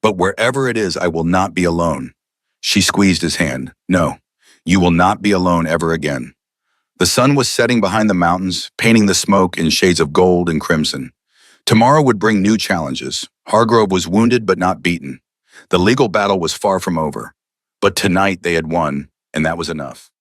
"But wherever it is, I will not be alone." She squeezed his hand. "No, you will not be alone ever again." The sun was setting behind the mountains, painting the smoke in shades of gold and crimson. Tomorrow would bring new challenges. Hargrove was wounded but not beaten. The legal battle was far from over. But tonight they had won, and that was enough.